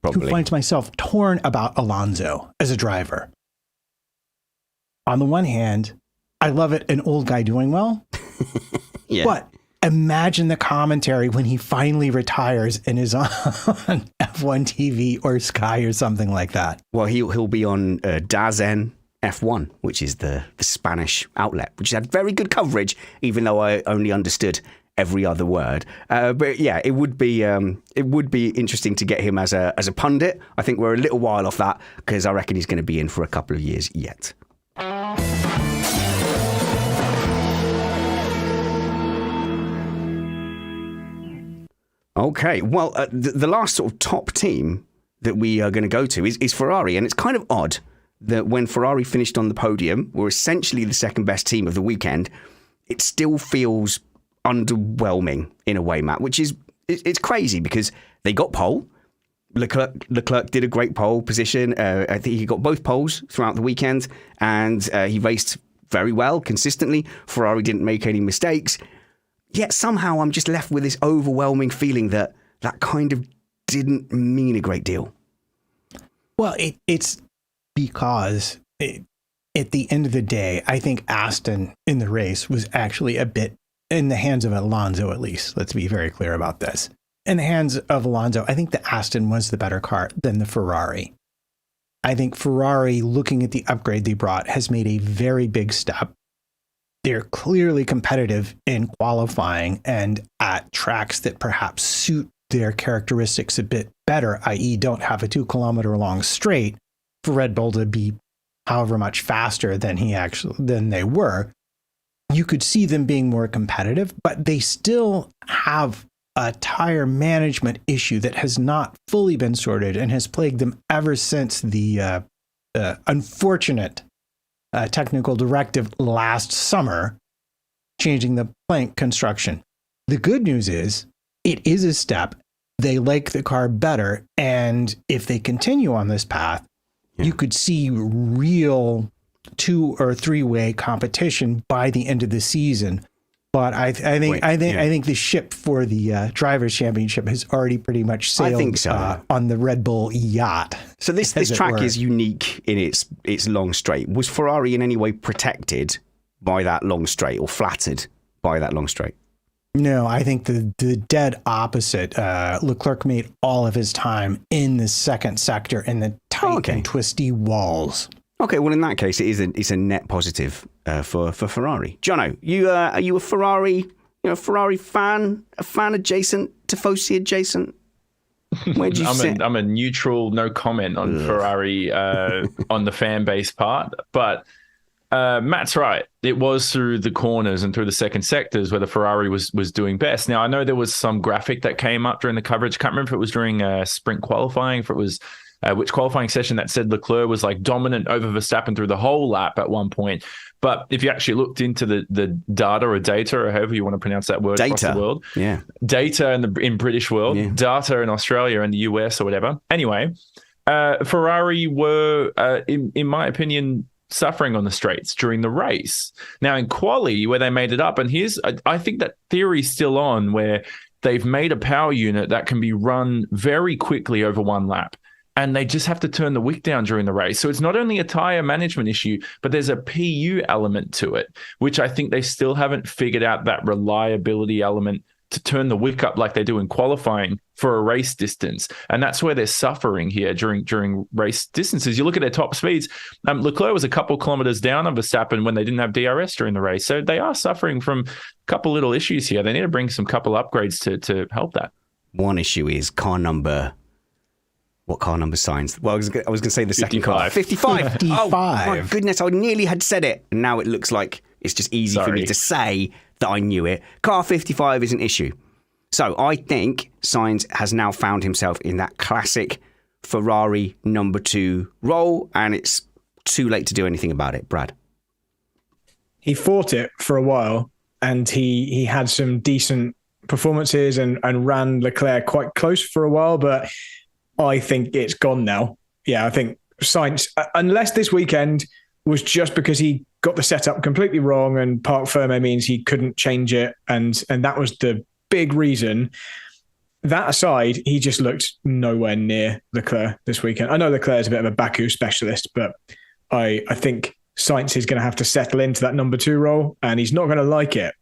who finds myself torn about Alonso as a driver? On the one hand, I love it, an old guy doing well. Yeah. But imagine the commentary when he finally retires and is on F1 TV or Sky or something like that. Well, he'll be on DAZN F1, which is the Spanish outlet, which had very good coverage, even though I only understood every other word. But yeah, it would be interesting to get him as a pundit. I think we're a little while off that because I reckon he's going to be in for a couple of years yet. Okay, well, the last sort of top team that we are going to go to is Ferrari. And it's kind of odd that when Ferrari finished on the podium, were essentially the second best team of the weekend, it still feels underwhelming in a way, Matt, which is it's crazy because they got pole. Leclerc did a great pole position. I think he got both poles throughout the weekend, and he raced very well, consistently. Ferrari didn't make any mistakes. Yet somehow I'm just left with this overwhelming feeling that kind of didn't mean a great deal. Well, it's because at the end of the day, I think Aston in the race was actually a bit in the hands of Alonso, at least. Let's be very clear about this. In the hands of Alonso, I think the Aston was the better car than the Ferrari. I think Ferrari, looking at the upgrade they brought, has made a very big step. They're clearly competitive in qualifying and at tracks that perhaps suit their characteristics a bit better, i.e. don't have a 2 kilometer long straight for Red Bull to be however much faster than they were. You could see them being more competitive, but they still have a tire management issue that has not fully been sorted and has plagued them ever since the unfortunate technical directive last summer, changing the plank construction. The good news is it is a step. They like the car better. And if they continue on this path, you could see real 2 or 3 way competition by the end of the season. But I think the ship for the Drivers' Championship has already pretty much sailed on the Red Bull yacht. So this track is unique in its long straight. Was Ferrari in any way protected by that long straight or flattered by that long straight? No, I think the dead opposite. Leclerc made all of his time in the second sector in the tight and twisty walls. Okay, well, in that case, it's a net positive for Ferrari. Jonno, are you a Ferrari fan? A fan adjacent, Tifosi adjacent? Where do you sit? I'm a neutral, no comment on Ferrari on the fan base part, but Matt's right. It was through the corners and through the second sectors where the Ferrari was doing best. Now, I know there was some graphic that came up during the coverage. Can't remember if it was during sprint qualifying, if it was which qualifying session that said Leclerc was like dominant over Verstappen through the whole lap at one point. But if you actually looked into the data or data or however you want to pronounce that word across the world, data in British world, data in Australia and the US or whatever. Anyway, Ferrari were, in my opinion, suffering on the straights during the race. Now in quali, where they made it up, and I think that theory's still on, where they've made a power unit that can be run very quickly over one lap. And they just have to turn the wick down during the race. So it's not only a tire management issue, but there's a PU element to it, which I think they still haven't figured out that reliability element to turn the wick up like they do in qualifying for a race distance. And that's where they're suffering here during race distances. You look at their top speeds. Leclerc was a couple kilometers down on Verstappen when they didn't have DRS during the race. So they are suffering from a couple little issues here. They need to bring some couple upgrades to help that. One issue is car number. What car number Sainz? Well, I was going to say the 55. second car. 55. 55. Oh, my goodness. I nearly had said it. And now it looks like it's just easy for me to say that I knew it. Car 55 is an issue. So I think Sainz has now found himself in that classic Ferrari number 2 role, and it's too late to do anything about it. Brad? He fought it for a while, and he had some decent performances and ran Leclerc quite close for a while, but I think it's gone now. Yeah, I think Sainz, unless this weekend was just because he got the setup completely wrong and parc fermé means he couldn't change it, and that was the big reason. That aside, he just looked nowhere near Leclerc this weekend. I know Leclerc is a bit of a Baku specialist, but I think Sainz is going to have to settle into that number 2 role, and he's not going to like it.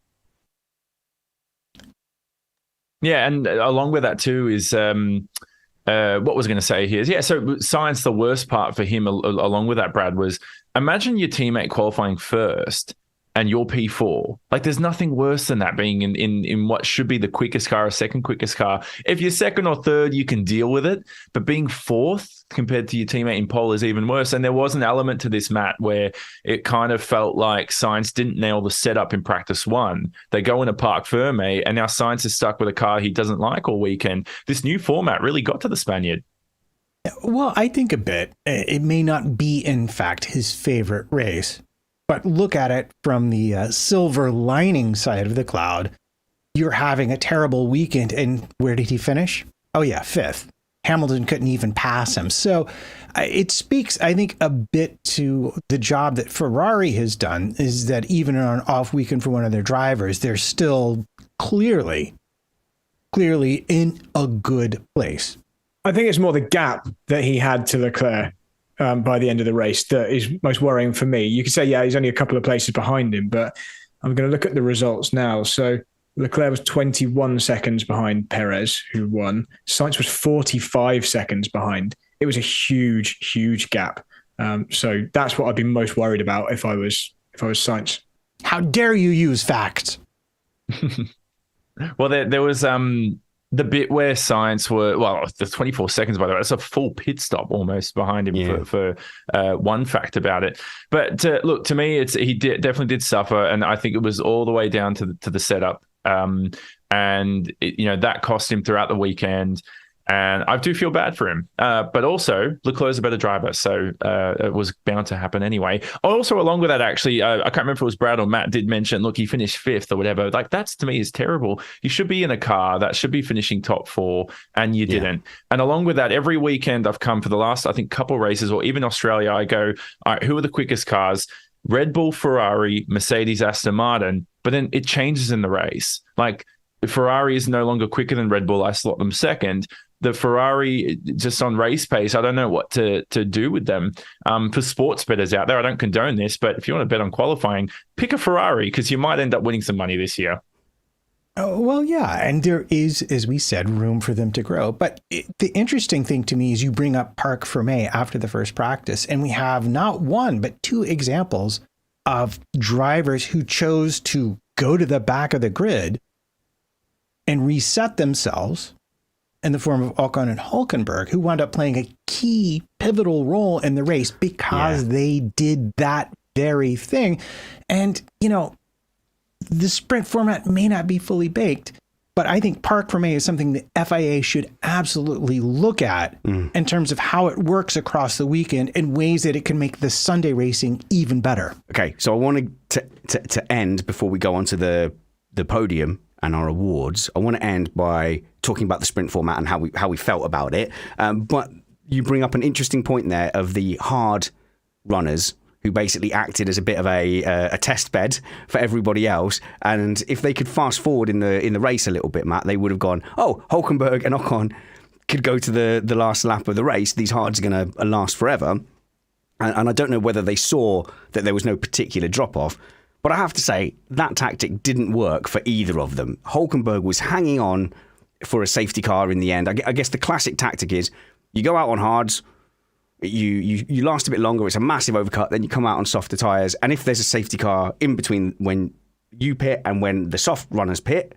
Yeah, and along with that too is what was I going to say here is, so Sainz, the worst part for him along with that, Brad, was imagine your teammate qualifying first and you're P4. Like, there's nothing worse than that, being in what should be the quickest car or second quickest car. If you're second or third, you can deal with it. But being fourth compared to your teammate in pole is even worse. And there was an element to this, Matt, where it kind of felt like Sainz didn't nail the setup in practice 1. They go into parc fermé, and now Sainz is stuck with a car he doesn't like all weekend. This new format really got to the Spaniard. Well, I think a bit. It may not be, in fact, his favorite race. But look at it from the silver lining side of the cloud. You're having a terrible weekend, and where did he finish? Oh, yeah, 5th. Hamilton couldn't even pass him. So it speaks, I think, a bit to the job that Ferrari has done, is that even on an off weekend for one of their drivers, they're still clearly in a good place. I think it's more the gap that he had to Leclerc by the end of the race that is most worrying for me. You could say, yeah, he's only a couple of places behind him, but I'm going to look at the results now. So Leclerc was 21 seconds behind Perez, who won. Sainz was 45 seconds behind. It was a huge, huge gap. So that's what I'd be most worried about if I was Sainz. How dare you use facts? Well, there was the bit where Sainz the 24 seconds, by the way, that's a full pit stop almost behind him for one fact about it. But look, to me, he definitely did suffer, and I think it was all the way down to the setup. And that cost him throughout the weekend. And I do feel bad for him. But also, Leclerc's a better driver, so it was bound to happen anyway. Also, along with that, actually, I can't remember if it was Brad or Matt did mention, look, he finished 5th or whatever. Like, that's, to me, is terrible. You should be in a car that should be finishing top 4, and you didn't. And along with that, every weekend I've come for the last, I think, couple races, or even Australia, I go, all right, who are the quickest cars? Red Bull, Ferrari, Mercedes, Aston Martin. But then it changes in the race. Like, Ferrari is no longer quicker than Red Bull. I slot them second. The Ferrari, just on race pace, I don't know what to do with them. For sports bettors out there, I don't condone this, but if you want to bet on qualifying, pick a Ferrari, because you might end up winning some money this year. Oh, well, yeah. And there is, as we said, room for them to grow. But the interesting thing to me is you bring up parc fermé after the first practice, and we have not one, but 2 examples of drivers who chose to go to the back of the grid and reset themselves, in the form of Ocon and Hülkenberg, who wound up playing a key pivotal role in the race because they did that very thing. And, the sprint format may not be fully baked, but I think parc fermé is something the FIA should absolutely look at in terms of how it works across the weekend in ways that it can make the Sunday racing even better. Okay, so I wanted to end, before we go on to the podium and our awards, I want to end by talking about the sprint format and how we felt about it. But you bring up an interesting point there of the hard runners who basically acted as a bit of a test bed for everybody else. And if they could fast forward in the race a little bit, Matt, they would have gone, oh, Hülkenberg and Ocon could go to the last lap of the race. These hards are going to last forever. And I don't know whether they saw that there was no particular drop-off. But I have to say, that tactic didn't work for either of them. Hülkenberg was hanging on for a safety car in the end. I guess the classic tactic is you go out on hards, you last a bit longer, it's a massive overcut, then you come out on softer tyres. And if there's a safety car in between when you pit and when the soft runners pit,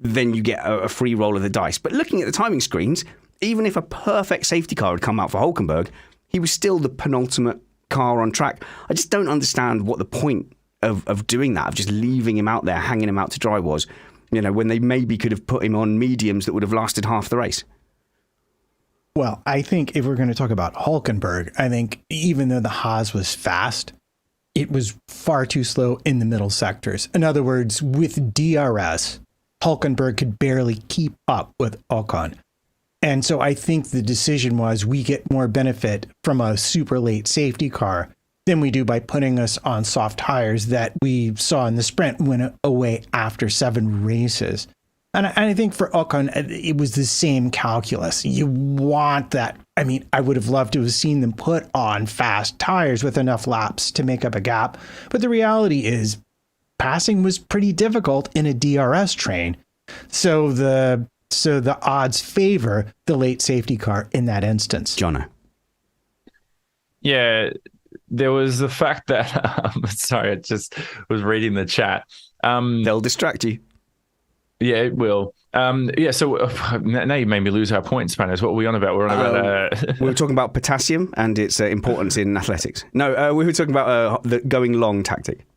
then you get a free roll of the dice. But looking at the timing screens, even if a perfect safety car had come out for Hülkenberg, he was still the penultimate car on track. I just don't understand what the point of doing that, of just leaving him out there, hanging him out to dry was, when they maybe could have put him on mediums that would have lasted half the race. Well, I think if we're going to talk about Hülkenberg, I think even though the Haas was fast, it was far too slow in the middle sectors. In other words, with DRS, Hülkenberg could barely keep up with Ocon. And so I think the decision was we get more benefit from a super late safety car than we do by putting us on soft tires that we saw in the sprint went away after 7 races. And I think for Ocon, it was the same calculus. You want that. I mean, I would have loved to have seen them put on fast tires with enough laps to make up a gap. But the reality is passing was pretty difficult in a DRS train. So the odds favor the late safety car in that instance. Jonno. Yeah, there was the fact that, sorry, I just was reading the chat. They'll distract you. Yeah, it will. So now you made me lose our point, Spanners. What were we on about? We were talking about potassium and its importance in athletics. No, we were talking about the going long tactic.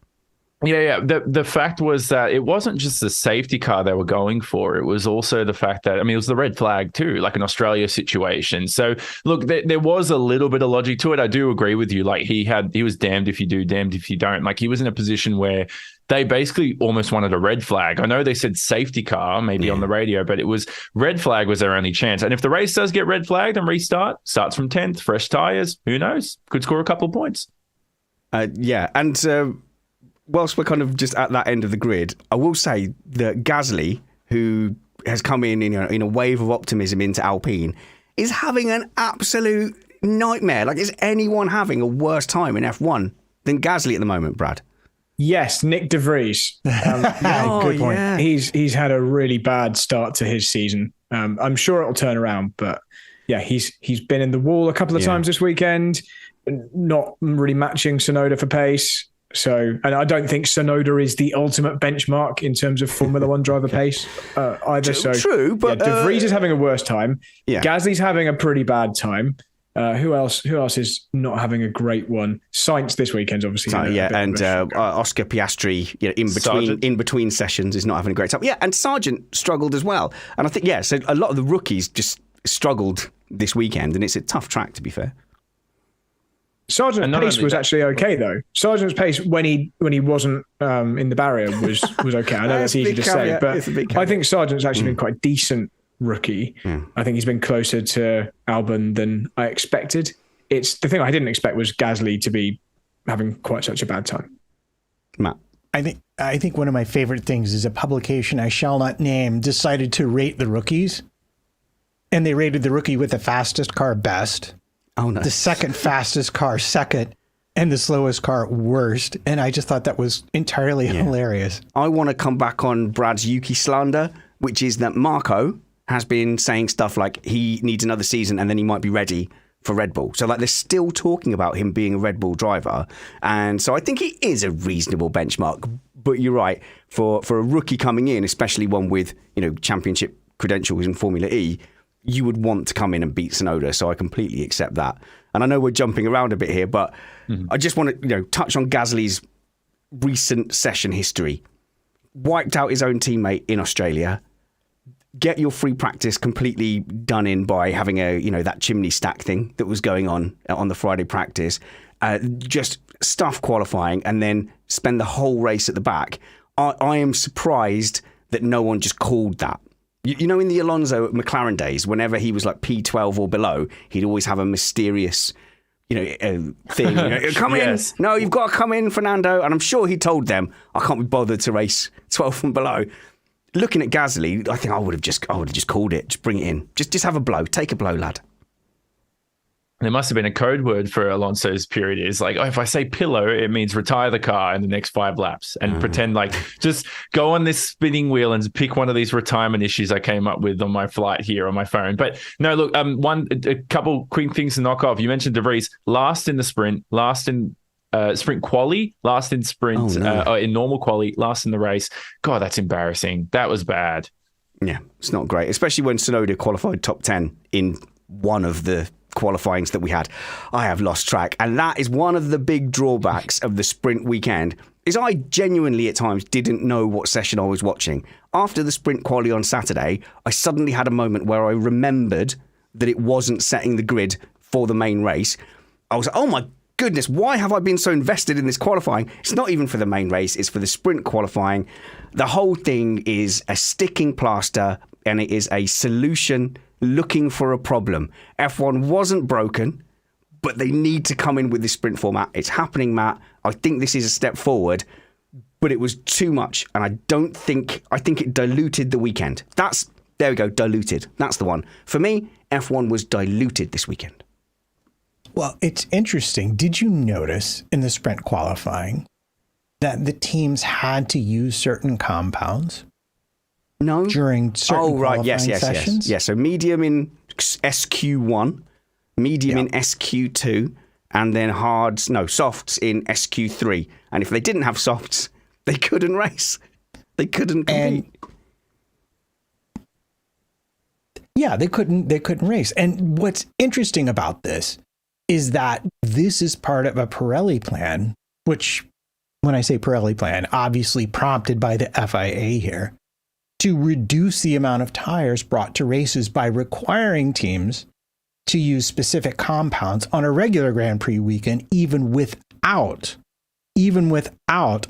Yeah. The fact was that it wasn't just the safety car they were going for. It was also the fact that, it was the red flag too, like an Australia situation. So look, there was a little bit of logic to it. I do agree with you. Like he was damned if you do, damned if you don't. Like he was in a position where they basically almost wanted a red flag. I know they said safety car maybe on the radio, but it was red flag was their only chance. And if the race does get red flagged and starts from 10th, fresh tires, who knows? Could score a couple of points. And whilst we're kind of just at that end of the grid, I will say that Gasly, who has come in a wave of optimism into Alpine, is having an absolute nightmare. Like, is anyone having a worse time in F1 than Gasly at the moment, Brad? Yes, Nick De Vries. Good point. Yeah. He's had a really bad start to his season. I'm sure it'll turn around, but yeah, he's been in the wall a couple of times this weekend, not really matching Tsunoda for pace. So, and I don't think Tsunoda is the ultimate benchmark in terms of Formula One driver pace either. True, but De Vries is having a worse time. Yeah. Gasly's having a pretty bad time. Who else is not having a great one? Sainz this weekend's obviously. And Oscar Piastri, in between sessions, is not having a great time. Yeah, and Sargent struggled as well. And I think so a lot of the rookies just struggled this weekend, and it's a tough track, to be fair. Sargent's pace was actually okay though. Sargent's pace when he wasn't in the barrier was okay. I know that's easy to say, but I think Sargent's actually been quite decent rookie. I think he's been closer to Albon than I expected. It's the thing I didn't expect was Gasly to be having quite such a bad time. Matt, I think one of my favorite things is a publication I shall not name decided to rate the rookies, and they rated the rookie with the fastest car best. Oh no! The second fastest car second, and the slowest car worst. And I just thought that was entirely hilarious. I want to come back on Brad's Yuki slander, which is that Marco has been saying stuff like he needs another season and then he might be ready for Red Bull. So like they're still talking about him being a Red Bull driver. And so I think he is a reasonable benchmark. But you're right, for a rookie coming in, especially one with, championship credentials in Formula E, you would want to come in and beat Tsunoda. So I completely accept that. And I know we're jumping around a bit here, but I just want to touch on Gasly's recent session history. Wiped out his own teammate in Australia. Get your free practice completely done in by having that chimney stack thing that was going on the Friday practice. Just stuff qualifying and then spend the whole race at the back. I am surprised that no one just called that. In the Alonso McLaren days, whenever he was like P12 or below, he'd always have a mysterious, thing. Come in. No, you've got to come in, Fernando. And I'm sure he told them, I can't be bothered to race 12 and below. Looking at Gasly, I think I would have just called it. Just bring it in. Just have a blow. Take a blow, lad. There must have been a code word for Alonso's period. Is like, oh, if I say pillow, it means retire the car in the next 5 laps and pretend like just go on this spinning wheel and pick one of these retirement issues I came up with on my flight here on my phone. But no, look, a couple quick things to knock off. You mentioned De Vries, last in the sprint, last in sprint quali, last in sprint, in normal quali, last in the race. God, that's embarrassing. That was bad. Yeah, it's not great, especially when Tsunoda qualified top 10 in one of the qualifyings that we had. I have lost track, and that is one of the big drawbacks of the sprint weekend, is I genuinely at times didn't know what session I was watching. After the sprint quali on Saturday, I suddenly had a moment where I remembered that it wasn't setting the grid for the main race. I was like, oh my goodness, why have I been so invested in this qualifying? It's not even for the main race, it's for the sprint qualifying. The whole thing is a sticking plaster, and it is a solution looking for a problem. F1 wasn't broken, but they need to come in with this sprint format. It's happening, Matt. I think this is a step forward, but it was too much, and I think it diluted the weekend. There we go, diluted. That's the one. For me, F1 was diluted this weekend. Well, it's interesting. Did you notice in the sprint qualifying that the teams had to use certain compounds? No. During certain qualifying sessions? Yes. So medium in SQ1, medium in SQ2, and then softs in SQ3. And if they didn't have softs, they couldn't race. They couldn't compete. They couldn't race. And what's interesting about this is that this is part of a Pirelli plan, which, when I say Pirelli plan, obviously prompted by the FIA here, to reduce the amount of tires brought to races by requiring teams to use specific compounds on a regular Grand Prix weekend, even without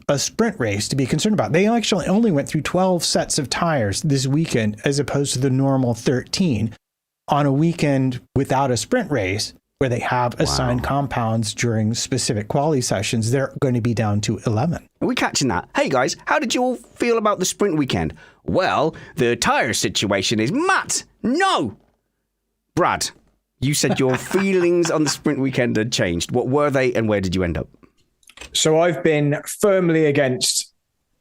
a sprint race to be concerned about. They actually only went through 12 sets of tires this weekend, as opposed to the normal 13 on a weekend without a sprint race, where they have assigned compounds during specific quali sessions. They're going to be down to 11. Are we catching that? Hey guys, how did you all feel about the sprint weekend? Well, the tyre situation is Matt. No! Brad, you said your feelings on the sprint weekend had changed. What were they, and where did you end up? So I've been firmly against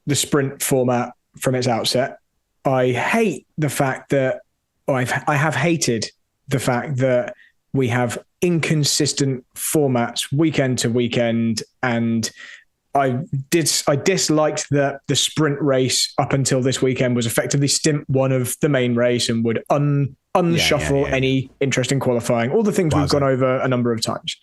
the sprint format from its outset. I hate the fact that I have hated the fact that we have inconsistent formats weekend to weekend, and I disliked that the sprint race up until this weekend was effectively stint one of the main race and would unshuffle any interesting qualifying, all the things we've gone over a number of times.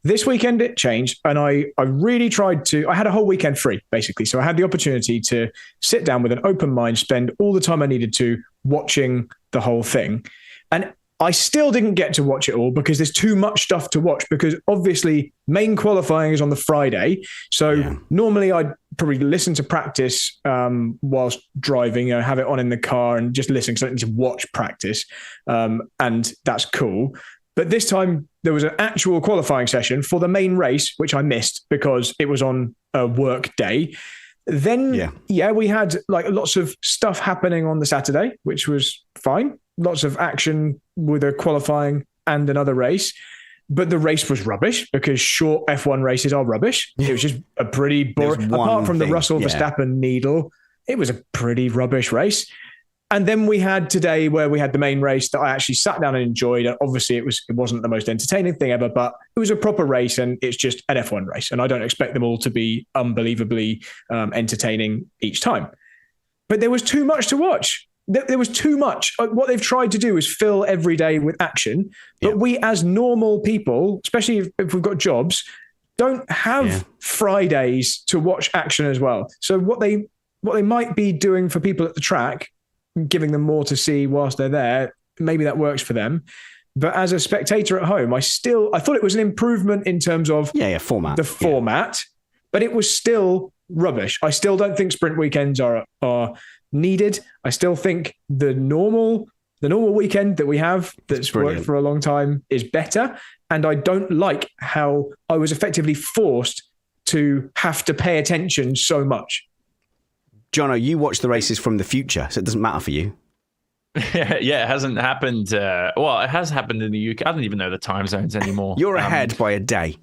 This weekend it changed, and I really tried to. I had a whole weekend free, basically, so I had the opportunity to sit down with an open mind, spend all the time I needed to watching the whole thing, and I still didn't get to watch it all because there's too much stuff to watch, because obviously main qualifying is on the Friday. So normally I'd probably listen to practice whilst driving, have it on in the car and just listen, because I don't need to watch practice. And that's cool. But this time there was an actual qualifying session for the main race, which I missed because it was on a work day. Then, we had like lots of stuff happening on the Saturday, which was fine. Lots of action with a qualifying and another race. But the race was rubbish, because short F1 races are rubbish. It was just a pretty boring, apart from the Russell Verstappen needle, it was a pretty rubbish race. And then we had today where we had the main race that I actually sat down and enjoyed. And obviously it wasn't the most entertaining thing ever, but it was a proper race, and it's just an F1 race. And I don't expect them all to be unbelievably entertaining each time. But there was too much to watch. There was too much. What they've tried to do is fill every day with action. But we as normal people, especially if we've got jobs, don't have Fridays to watch action as well. So what they might be doing for people at the track, giving them more to see whilst they're there, maybe that works for them. But as a spectator at home, I thought it was an improvement in terms of format. The format, but it was still rubbish. I still don't think sprint weekends are needed. I still think the normal weekend that we have that's worked for a long time is better. And I don't like how I was effectively forced to have to pay attention so much. Jonno, you watch the races from the future, so it doesn't matter for you. Yeah, it hasn't happened. Well, it has happened in the UK. I don't even know the time zones anymore. You're ahead by a day.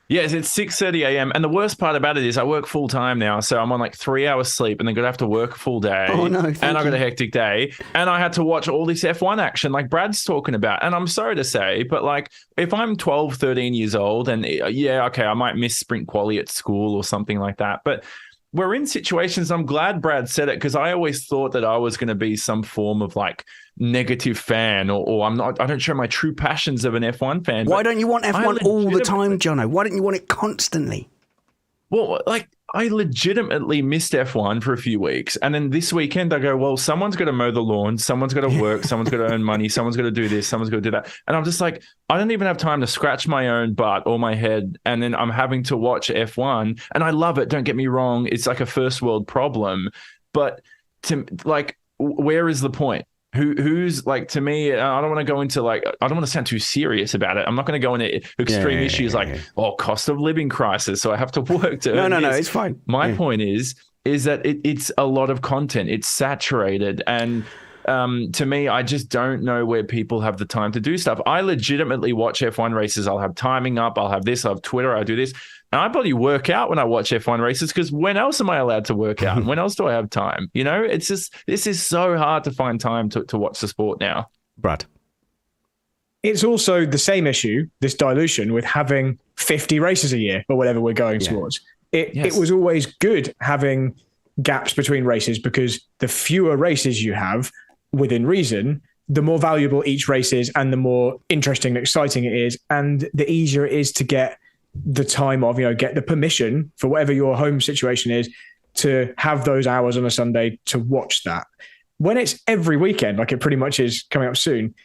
Yes, it's 6:30 a.m. And the worst part about it is I work full time now. So I'm on like 3 hours sleep and then going to have to work a full day. Oh, no. And I got a hectic day. And I had to watch all this F1 action like Brad's talking about. And I'm sorry to say, but like if I'm 12, 13 years old and I might miss sprint quali at school or something like that. But we're in situations, I'm glad Brad said it, because I always thought that I was going to be some form of like negative fan or I don't show my true passions of an F1 fan. Why don't you want F1 all the time, Jonno? Why don't you want it constantly? Well, like I legitimately missed F1 for a few weeks. And then this weekend I go, well, someone's got to mow the lawn. Someone's got to work. Someone's got to earn money. Someone's got to do this. Someone's got to do that. And I'm just like, I don't even have time to scratch my own butt or my head. And then I'm having to watch F1 and I love it. Don't get me wrong. It's like a first world problem, but where is the point? Who's like, to me, I don't want to go into like, I don't want to sound too serious about it. I'm not going to go into extreme issues like, cost of living crisis. So I have to work to earn No, this. it's fine. My point is that it's a lot of content. It's saturated. And to me, I just don't know where people have the time to do stuff. I legitimately watch F1 races. I'll have timing up. I'll have this. I'll have Twitter. I'll do this. And I probably work out when I watch F1 races because when else am I allowed to work out? When else do I have time? You know, it's just, this is so hard to find time to watch the sport now. Brad. It's also the same issue, this dilution with having 50 races a year or whatever we're going towards. It was always good having gaps between races because the fewer races you have within reason, the more valuable each race is and the more interesting and exciting it is. And the easier it is to get the time of, get the permission for whatever your home situation is to have those hours on a Sunday to watch that. When it's every weekend, like it pretty much is coming up soon,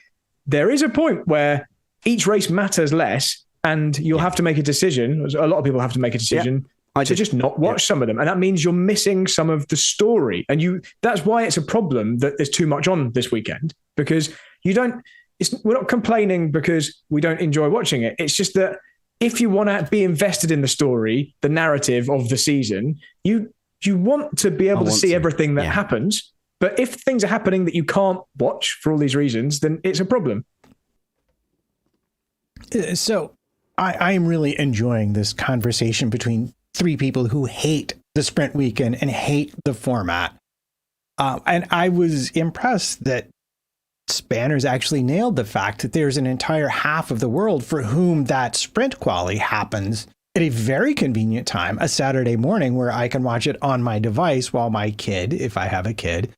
there is a point where each race matters less and you'll have to make a decision. A lot of people have to make a decision to just not watch some of them. And that means you're missing some of the story. And that's why it's a problem that there's too much on this weekend, because we're not complaining because we don't enjoy watching it. It's just that if you want to be invested in the story, the narrative of the season, you want to be able to see everything that happens. But if things are happening that you can't watch for all these reasons, then it's a problem. So I am really enjoying this conversation between three people who hate the sprint weekend and hate the format. And I was impressed that Spanners actually nailed the fact that there's an entire half of the world for whom that sprint quali happens at a very convenient time, a Saturday morning where I can watch it on my device while my kid, if I have a kid,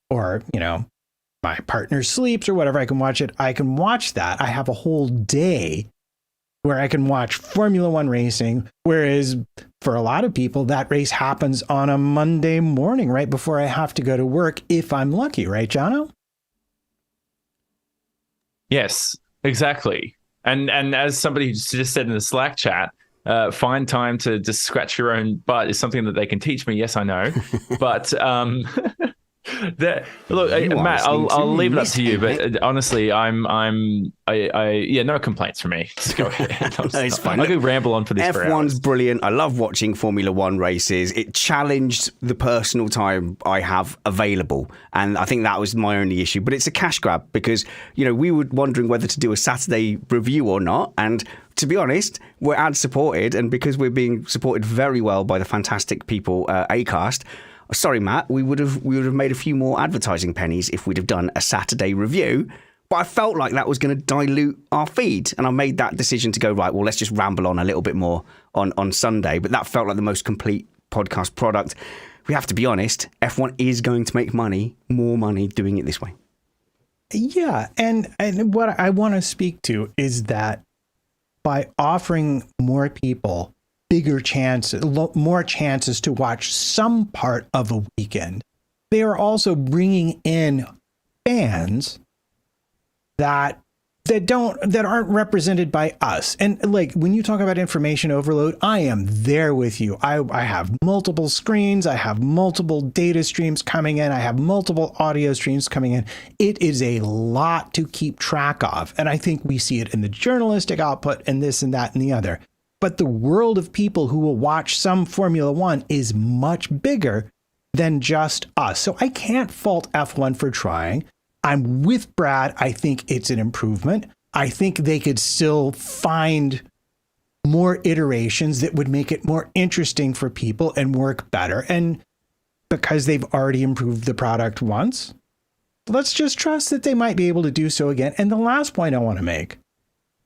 or, my partner sleeps or whatever, I can watch it. I can watch that. I have a whole day where I can watch Formula One racing, whereas for a lot of people, that race happens on a Monday morning right before I have to go to work, if I'm lucky, right, Jonno? Yes, exactly. And as somebody just said in the Slack chat, find time to just scratch your own butt is something that they can teach me. Yes, I know. But Matt, I'll leave it up to you. But honestly, no complaints from me. Just go ahead. It's fine. I could ramble on for this. F1's brilliant. I love watching Formula One races. It challenged the personal time I have available, and I think that was my only issue. But it's a cash grab because we were wondering whether to do a Saturday review or not, and to be honest, we're ad supported, and because we're being supported very well by the fantastic people Acast. Sorry, Matt, we would have made a few more advertising pennies if we'd have done a Saturday review. But I felt like that was going to dilute our feed. And I made that decision to go, right, well, let's just ramble on a little bit more on Sunday. But that felt like the most complete podcast product. We have to be honest, F1 is going to make more money doing it this way. Yeah. And what I want to speak to is that by offering more people more chances to watch some part of a weekend, they are also bringing in fans that aren't represented by us. And like when you talk about information overload, I am there with you. I have multiple screens. I have multiple data streams coming in. I have multiple audio streams coming in. It is a lot to keep track of. And I think we see it in the journalistic output and this and that and the other. But the world of people who will watch some Formula One is much bigger than just us. So I can't fault F1 for trying. I'm with Brad. I think it's an improvement. I think they could still find more iterations that would make it more interesting for people and work better. And because they've already improved the product once, let's just trust that they might be able to do so again. And the last point I want to make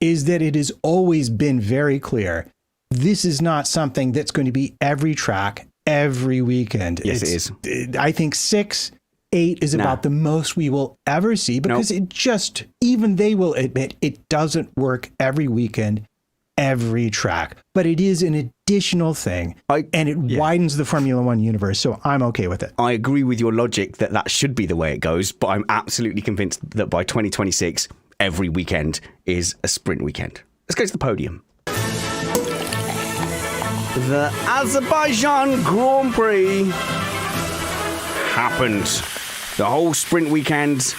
is that it has always been very clear. This is not something that's going to be every track, every weekend. Yes, it is. I think 6, 8 is about the most we will ever see, because it just, even they will admit, it doesn't work every weekend, every track. But it is an additional thing, and it widens the Formula One universe, so I'm okay with it. I agree with your logic that should be the way it goes, but I'm absolutely convinced that by 2026, every weekend is a sprint weekend. Let's go to the podium. The Azerbaijan Grand Prix happened. The whole sprint weekend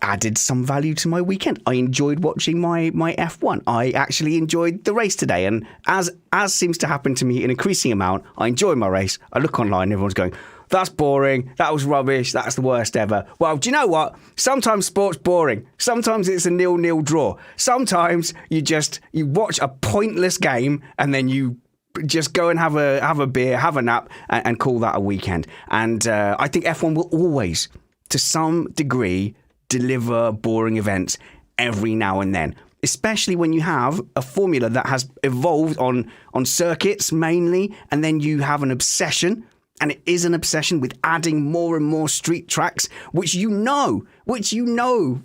added some value to my weekend. I enjoyed watching my F1. I actually enjoyed the race today. And as seems to happen to me in increasing amount, I enjoy my race. I look online, everyone's going, that's boring. That was rubbish. That's the worst ever. Well, do you know what? Sometimes sport's boring. Sometimes it's a 0-0 draw. Sometimes you watch a pointless game and then you just go and have a beer, have a nap, and call that a weekend. And I think F1 will always, to some degree, deliver boring events every now and then, especially when you have a formula that has evolved on circuits mainly, and then you have an obsession. And it is an obsession with adding more and more street tracks, which you know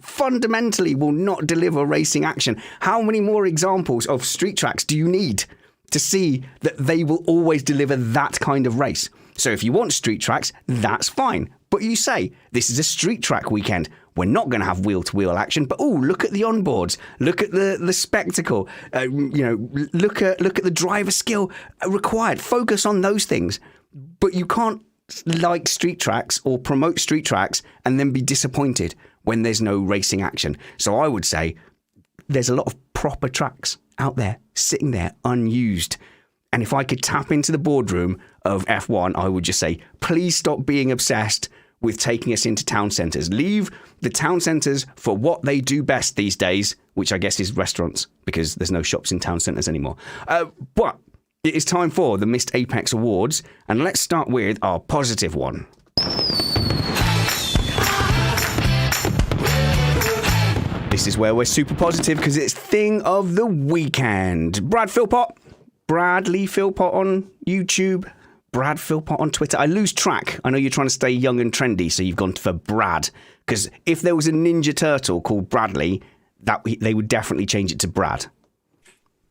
fundamentally will not deliver racing action. How many more examples of street tracks do you need to see that they will always deliver that kind of race? So if you want street tracks, that's fine. But you say, this is a street track weekend. We're not going to have wheel-to-wheel action, but look at the onboards. Look at the spectacle. Look at the driver skill required. Focus on those things. But you can't like street tracks or promote street tracks and then be disappointed when there's no racing action. So I would say there's a lot of proper tracks out there sitting there unused. And if I could tap into the boardroom of F1, I would just say, please stop being obsessed with taking us into town centres. Leave the town centres for what they do best these days, which I guess is restaurants, because there's no shops in town centres anymore. But it is time for the Missed Apex Awards, and let's start with our positive one. This is where we're super positive because it's Thing of the Weekend. Bradley Philpott on YouTube, Brad Philpott on Twitter. I lose track. I know you're trying to stay young and trendy, so you've gone for Brad. Because if there was a Ninja Turtle called Bradley, they would definitely change it to Brad.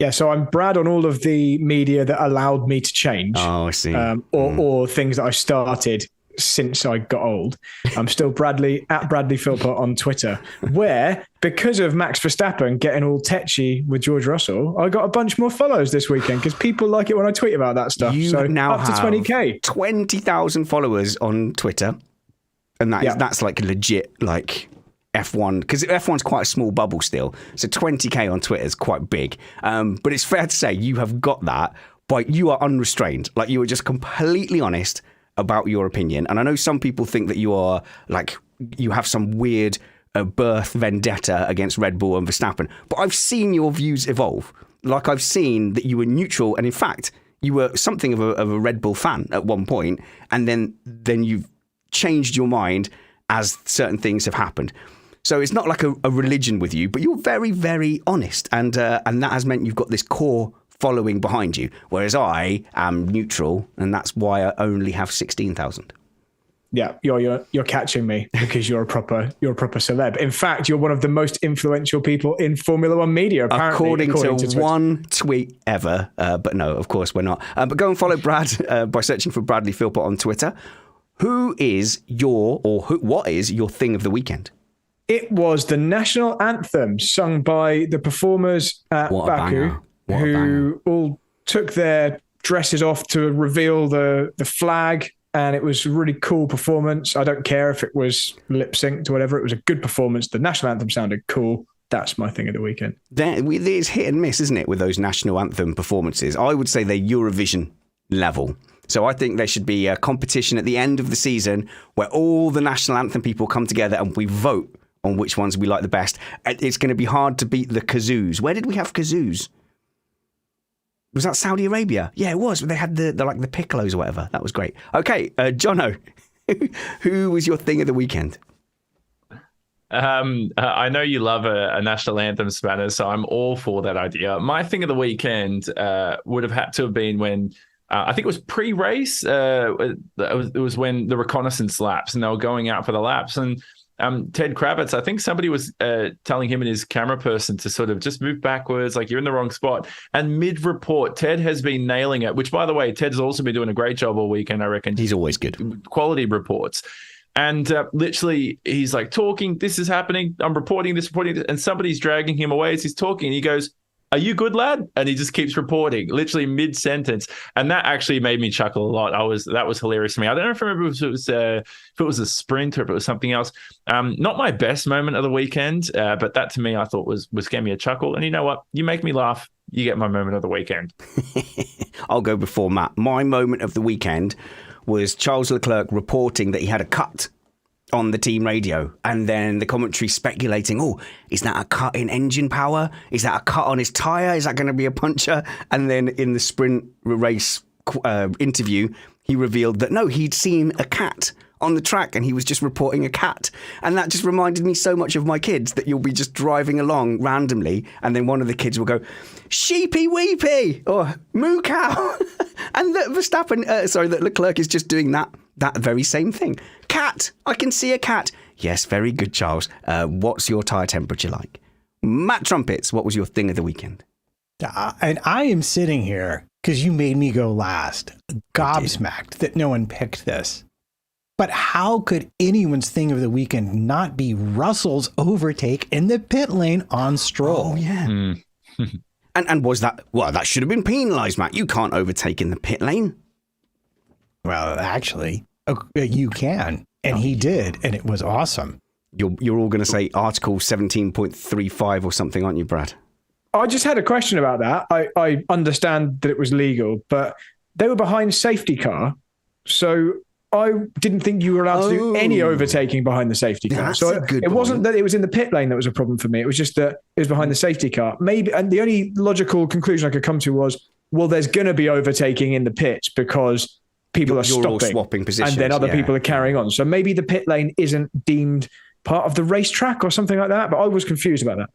Yeah, so I'm Brad on all of the media that allowed me to change. Oh, I see. Or things that I started since I got old. I'm still Bradley Philpott on Twitter, where, because of Max Verstappen getting all tetchy with George Russell, I got a bunch more follows this weekend because people like it when I tweet about that stuff. You now up to 20K. 20,000 followers on Twitter. And that's like legit, like F1, because F1's quite a small bubble still. So 20K on Twitter is quite big. But it's fair to say you have got that, but you are unrestrained. Like, you are just completely honest about your opinion. And I know some people think that you are like, you have some weird birth vendetta against Red Bull and Verstappen. But I've seen your views evolve. Like, I've seen that you were neutral. And in fact, you were something of a Red Bull fan at one point. And then you've changed your mind as certain things have happened. So it's not like a religion with you, but you're very, very honest. And that has meant you've got this core following behind you, whereas I am neutral, and that's why I only have 16,000. Yeah, you're catching me because you're a proper celeb. In fact, you're one of the most influential people in Formula One media, apparently, according to one tweet ever. But no, of course we're not. But go and follow Brad by searching for Bradley Philpott on Twitter. What is your thing of the weekend? It was the national anthem sung by the performers at Baku, who all took their dresses off to reveal the flag. And it was a really cool performance. I don't care if it was lip synced or whatever. It was a good performance. The national anthem sounded cool. That's my thing of the weekend. It's hit and miss, isn't it, with those national anthem performances? I would say they're Eurovision level. So I think there should be a competition at the end of the season where all the national anthem people come together and we vote on which ones we like the best. It's going to be hard to beat the kazoos. Where did we have kazoos? Was that Saudi Arabia? Yeah, it was. They had the like the piccolos or whatever. That was great. Okay, Jonno, who was your thing of the weekend? I know you love a national anthem spanner, so I'm all for that idea. My thing of the weekend would have had to have been when I think it was pre-race. It was when the reconnaissance laps, and they were going out for the laps. And Ted Kravitz, I think somebody was telling him and his camera person to sort of just move backwards, like you're in the wrong spot. And mid-report, Ted has been nailing it, which, by the way, Ted's also been doing a great job all weekend, I reckon. He's always good. Quality reports. And literally, he's like talking, this is happening, I'm reporting this, and somebody's dragging him away as he's talking. And he goes, "Are you good, lad?" And he just keeps reporting, literally mid-sentence. And that actually made me chuckle a lot. That was hilarious to me. I don't know if I remember if it was a sprint or if it was something else. Not my best moment of the weekend, but that to me I thought was gave me a chuckle. And you know what? You make me laugh, you get my moment of the weekend. I'll go before Matt. My moment of the weekend was Charles Leclerc reporting that he had a cut on the team radio, and then the commentary speculating, oh, is that a cut in engine power? Is that a cut on his tyre? Is that going to be a puncture? And then in the sprint race interview, he revealed that no, he'd seen a cat on the track and he was just reporting a cat. And that just reminded me so much of my kids, that you'll be just driving along randomly and then one of the kids will go, "Sheepy weepy," or "moo cow." And that that Leclerc is just doing that very same thing. Cat, I can see a cat. Yes, very good, Charles. What's your tyre temperature like? Matt Trumpets, what was your thing of the weekend? And I am sitting here because you made me go last, gobsmacked that no one picked this. But how could anyone's thing of the weekend not be Russell's overtake in the pit lane on Stroll? Oh, yeah. And was that, well, that should have been penalised, Matt. You can't overtake in the pit lane. Well, actually, you can. And he did. And it was awesome. You're all going to say Article 17.35 or something, aren't you, Brad? I just had a question about that. I understand that it was legal, but they were behind safety car. So I didn't think you were allowed to do any overtaking behind the safety car. That's So a good it wasn't point. that it was in the pit lane that was a problem for me. It was just that it was behind the safety car. Maybe, and the only logical conclusion I could come to was, well, there's going to be overtaking in the pits because people are You're all stopping, swapping positions, and then other yeah. people are carrying on. So maybe the pit lane isn't deemed part of the racetrack or something like that. But I was confused about that.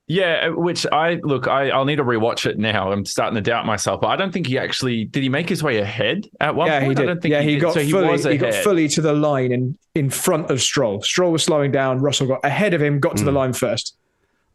Yeah, which I'll need to rewatch it now. I'm starting to doubt myself, but I don't think did he make his way ahead at one point? He did. I don't think he got did. So he got fully to the line in front of Stroll. Stroll was slowing down. Russell got ahead of him, got to the line first.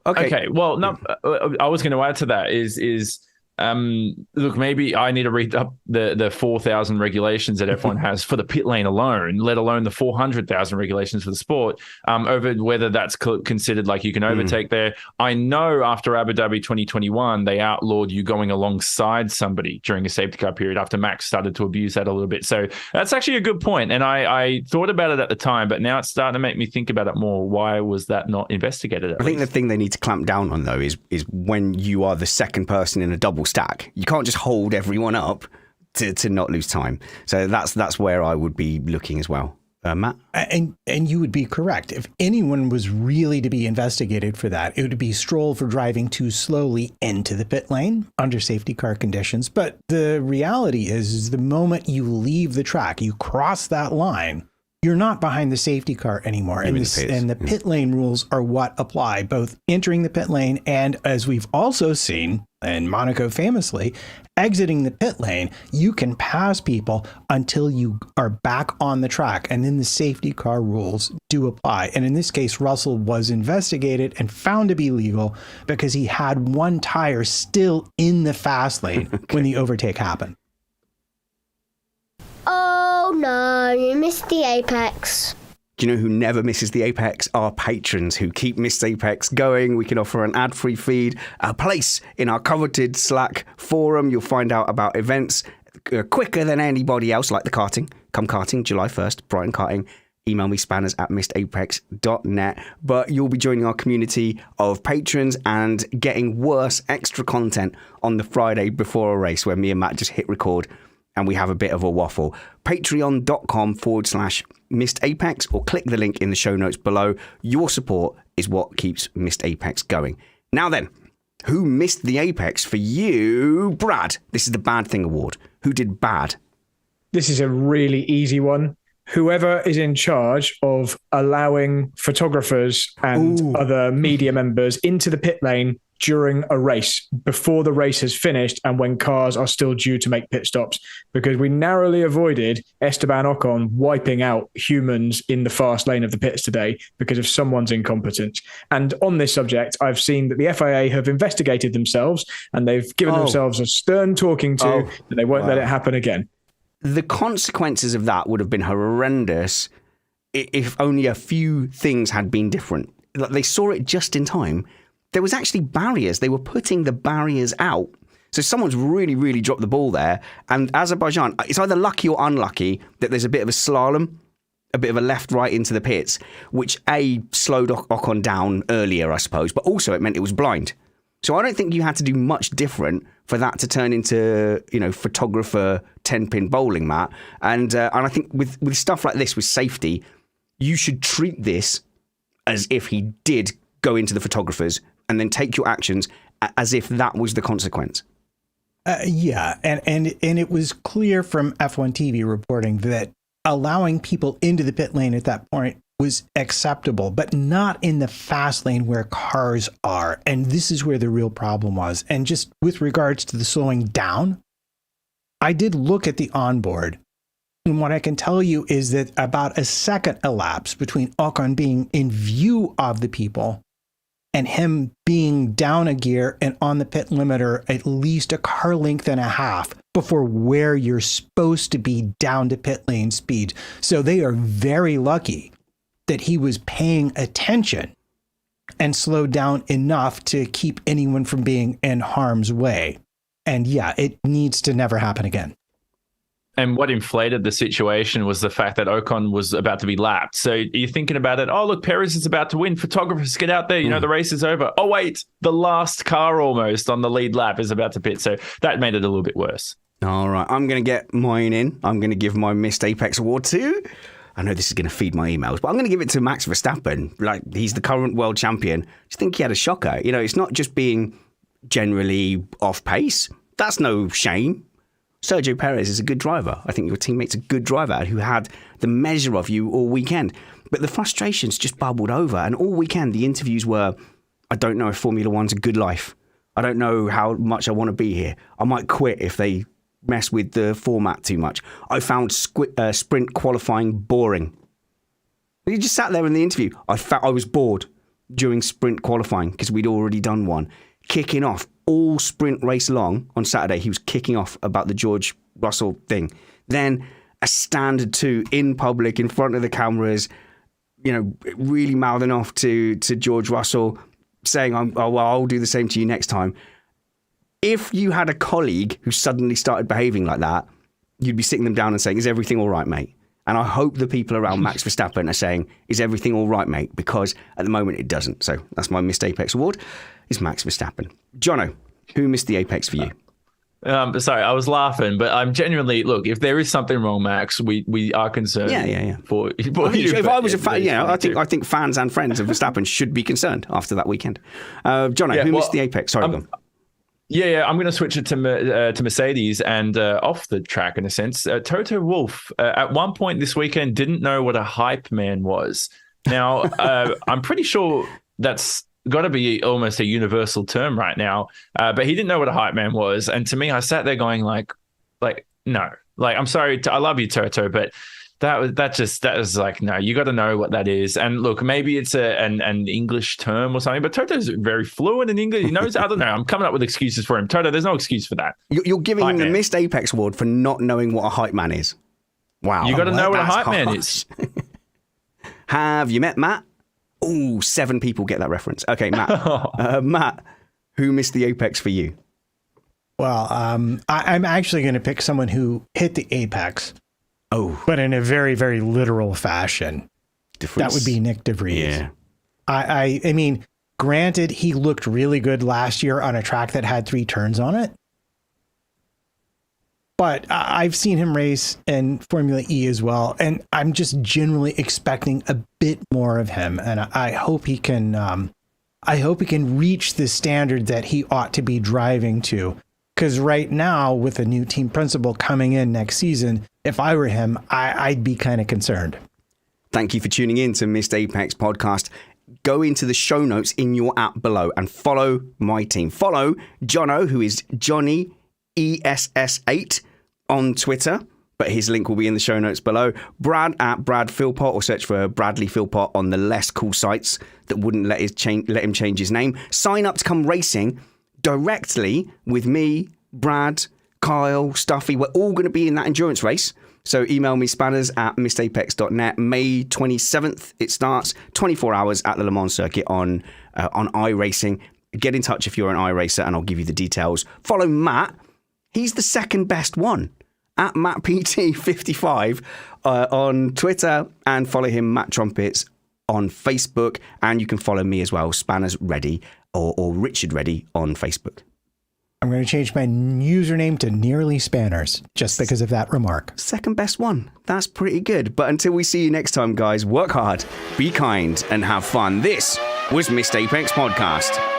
Okay. Well, no, I was going to add to that is look, maybe I need to read up the 4,000 regulations that F1 has for the pit lane alone, let alone the 400,000 regulations for the sport, over whether that's considered like you can overtake there. I know after Abu Dhabi 2021, they outlawed you going alongside somebody during a safety car period after Max started to abuse that a little bit. So that's actually a good point. And I thought about it at the time, but now it's starting to make me think about it more. Why was that not investigated? I think the thing they need to clamp down on, though, is when you are the second person in a double stack. You can't just hold everyone up to not lose time. So that's where I would be looking as well. Matt? And you would be correct. If anyone was really to be investigated for that, it would be Stroll for driving too slowly into the pit lane under safety car conditions. But the reality is the moment you leave the track, you cross that line, you're not behind the safety car anymore. And the pit lane rules are what apply, both entering the pit lane and, as we've also seen, and Monaco famously, exiting the pit lane, you can pass people until you are back on the track. And then the safety car rules do apply. And in this case, Russell was investigated and found to be legal because he had one tire still in the fast lane when the overtake happened. Oh no, you missed the apex. Do you know who never misses the Apex? Our patrons who keep Missed Apex going. We can offer an ad-free feed, a place in our coveted Slack forum. You'll find out about events quicker than anybody else, like the karting. Come karting, July 1st, Brighton Karting. Email me spanners@missedapex.net. But you'll be joining our community of patrons and getting worse extra content on the Friday before a race where me and Matt just hit record and we have a bit of a waffle. Patreon.com/Missed Apex, or click the link in the show notes below. Your support is what keeps Missed Apex going. Now then, who missed the apex for you, Brad? This is the Bad Thing Award. Who did bad? This is a really easy one. Whoever is in charge of allowing photographers and other media members into the pit lane during a race, before the race has finished and when cars are still due to make pit stops, because we narrowly avoided Esteban Ocon wiping out humans in the fast lane of the pits today because of someone's incompetence. And on this subject, I've seen that the FIA have investigated themselves and they've given themselves a stern talking to, and they won't let it happen again. The consequences of that would have been horrendous if only a few things had been different. They saw it just in time. There was actually barriers. They were putting the barriers out. So someone's really, really dropped the ball there. And Azerbaijan, it's either lucky or unlucky that there's a bit of a slalom, a bit of a left-right into the pits, which slowed Ocon down earlier, I suppose, but also it meant it was blind. So I don't think you had to do much different for that to turn into, photographer 10-pin bowling, Matt. And I think with stuff like this, with safety, you should treat this as if he did go into the photographers and then take your actions as if that was the consequence. Yeah, and it was clear from F1 TV reporting that allowing people into the pit lane at that point was acceptable, but not in the fast lane where cars are. And this is where the real problem was. And just with regards to the slowing down, I did look at the onboard. And what I can tell you is that about a second elapsed between Ocon being in view of the people and him being down a gear and on the pit limiter at least a car length and a half before where you're supposed to be down to pit lane speed. So they are very lucky that he was paying attention and slowed down enough to keep anyone from being in harm's way. And yeah, it needs to never happen again. And what inflated the situation was the fact that Ocon was about to be lapped. So you're thinking about it. Oh, look, Perez is about to win. Photographers, get out there. The race is over. Oh, wait, the last car almost on the lead lap is about to pit. So that made it a little bit worse. All right, I'm going to get mine in. I'm going to give my Missed Apex Award to... I know this is going to feed my emails, but I'm going to give it to Max Verstappen. Like, he's the current world champion. I just think he had a shocker. It's not just being generally off pace. That's no shame. Sergio Perez is a good driver. I think your teammate's a good driver who had the measure of you all weekend. But the frustrations just bubbled over. And all weekend, the interviews were, I don't know if Formula One's a good life. I don't know how much I want to be here. I might quit if they mess with the format too much. I found sprint qualifying boring. He just sat there in the interview. I was bored during sprint qualifying because we'd already done one. Kicking off all sprint race long on Saturday, he was kicking off about the George Russell thing. Then a standard 2 in public in front of the cameras, really mouthing off to George Russell, saying, I'll do the same to you next time. If you had a colleague who suddenly started behaving like that, you'd be sitting them down and saying, is everything all right, mate? And I hope the people around Max Verstappen are saying, is everything all right, mate? Because at the moment it doesn't. So that's my Missed Apex Award, is Max Verstappen. Jonno, who missed the apex for you? Sorry, I was laughing, but I'm genuinely, look, if there is something wrong, Max, we are concerned. Yeah. For you, if I was a fan, I think fans and friends of Verstappen should be concerned after that weekend. Jonno, who missed the apex? Sorry, go on. Yeah, I'm going to switch it to Mercedes and off the track in a sense. Toto Wolff, at one point this weekend, didn't know what a hype man was. Now, I'm pretty sure that's got to be almost a universal term right now, but he didn't know what a hype man was. And to me, I sat there going like, no, I'm sorry, I love you, Toto, but that was like, no, you got to know what that is. And look, maybe it's an English term or something, but Toto's very fluent in English. He knows, I don't know. I'm coming up with excuses for him. Toto, there's no excuse for that. You're giving him the Missed Apex Award for not knowing what a hype man is. Wow. You got to know what a hype man is. Have you met Matt? Oh, 7 people get that reference. Okay, Matt. Matt, who missed the apex for you? Well, I'm actually going to pick someone who hit the apex. Oh, but in a very, very literal fashion. That would be Nick DeVries. Yeah. I mean, granted, he looked really good last year on a track that had 3 turns on it. But I've seen him race in Formula E as well, and I'm just generally expecting a bit more of him. And I hope he can. I hope he can reach the standard that he ought to be driving to. Because right now, with a new team principal coming in next season, if I were him, I'd be kind of concerned. Thank you for tuning in to Missed Apex Podcast. Go into the show notes in your app below and follow my team. Follow Jonno, who is Johnny ESS8 on Twitter, but his link will be in the show notes below. Brad at Brad Philpott, or search for Bradley Philpott on the less cool sites that wouldn't let him change his name. Sign up to come racing directly with me, Brad, Kyle, Stuffy. We're all going to be in that endurance race. So email me spanners@missedapex.net. May 27th, it starts. 24 hours at the Le Mans circuit on iRacing. Get in touch if you're an iRacer and I'll give you the details. Follow Matt. He's the second best one at MattPT55 on Twitter, and follow him, Matt Trumpets, on Facebook. And you can follow me as well, Spanners Ready or Richard Ready on Facebook. I'm going to change my username to Nearly Spanners just because of that remark. Second best one. That's pretty good. But until we see you next time, guys, work hard, be kind, and have fun. This was Missed Apex Podcast.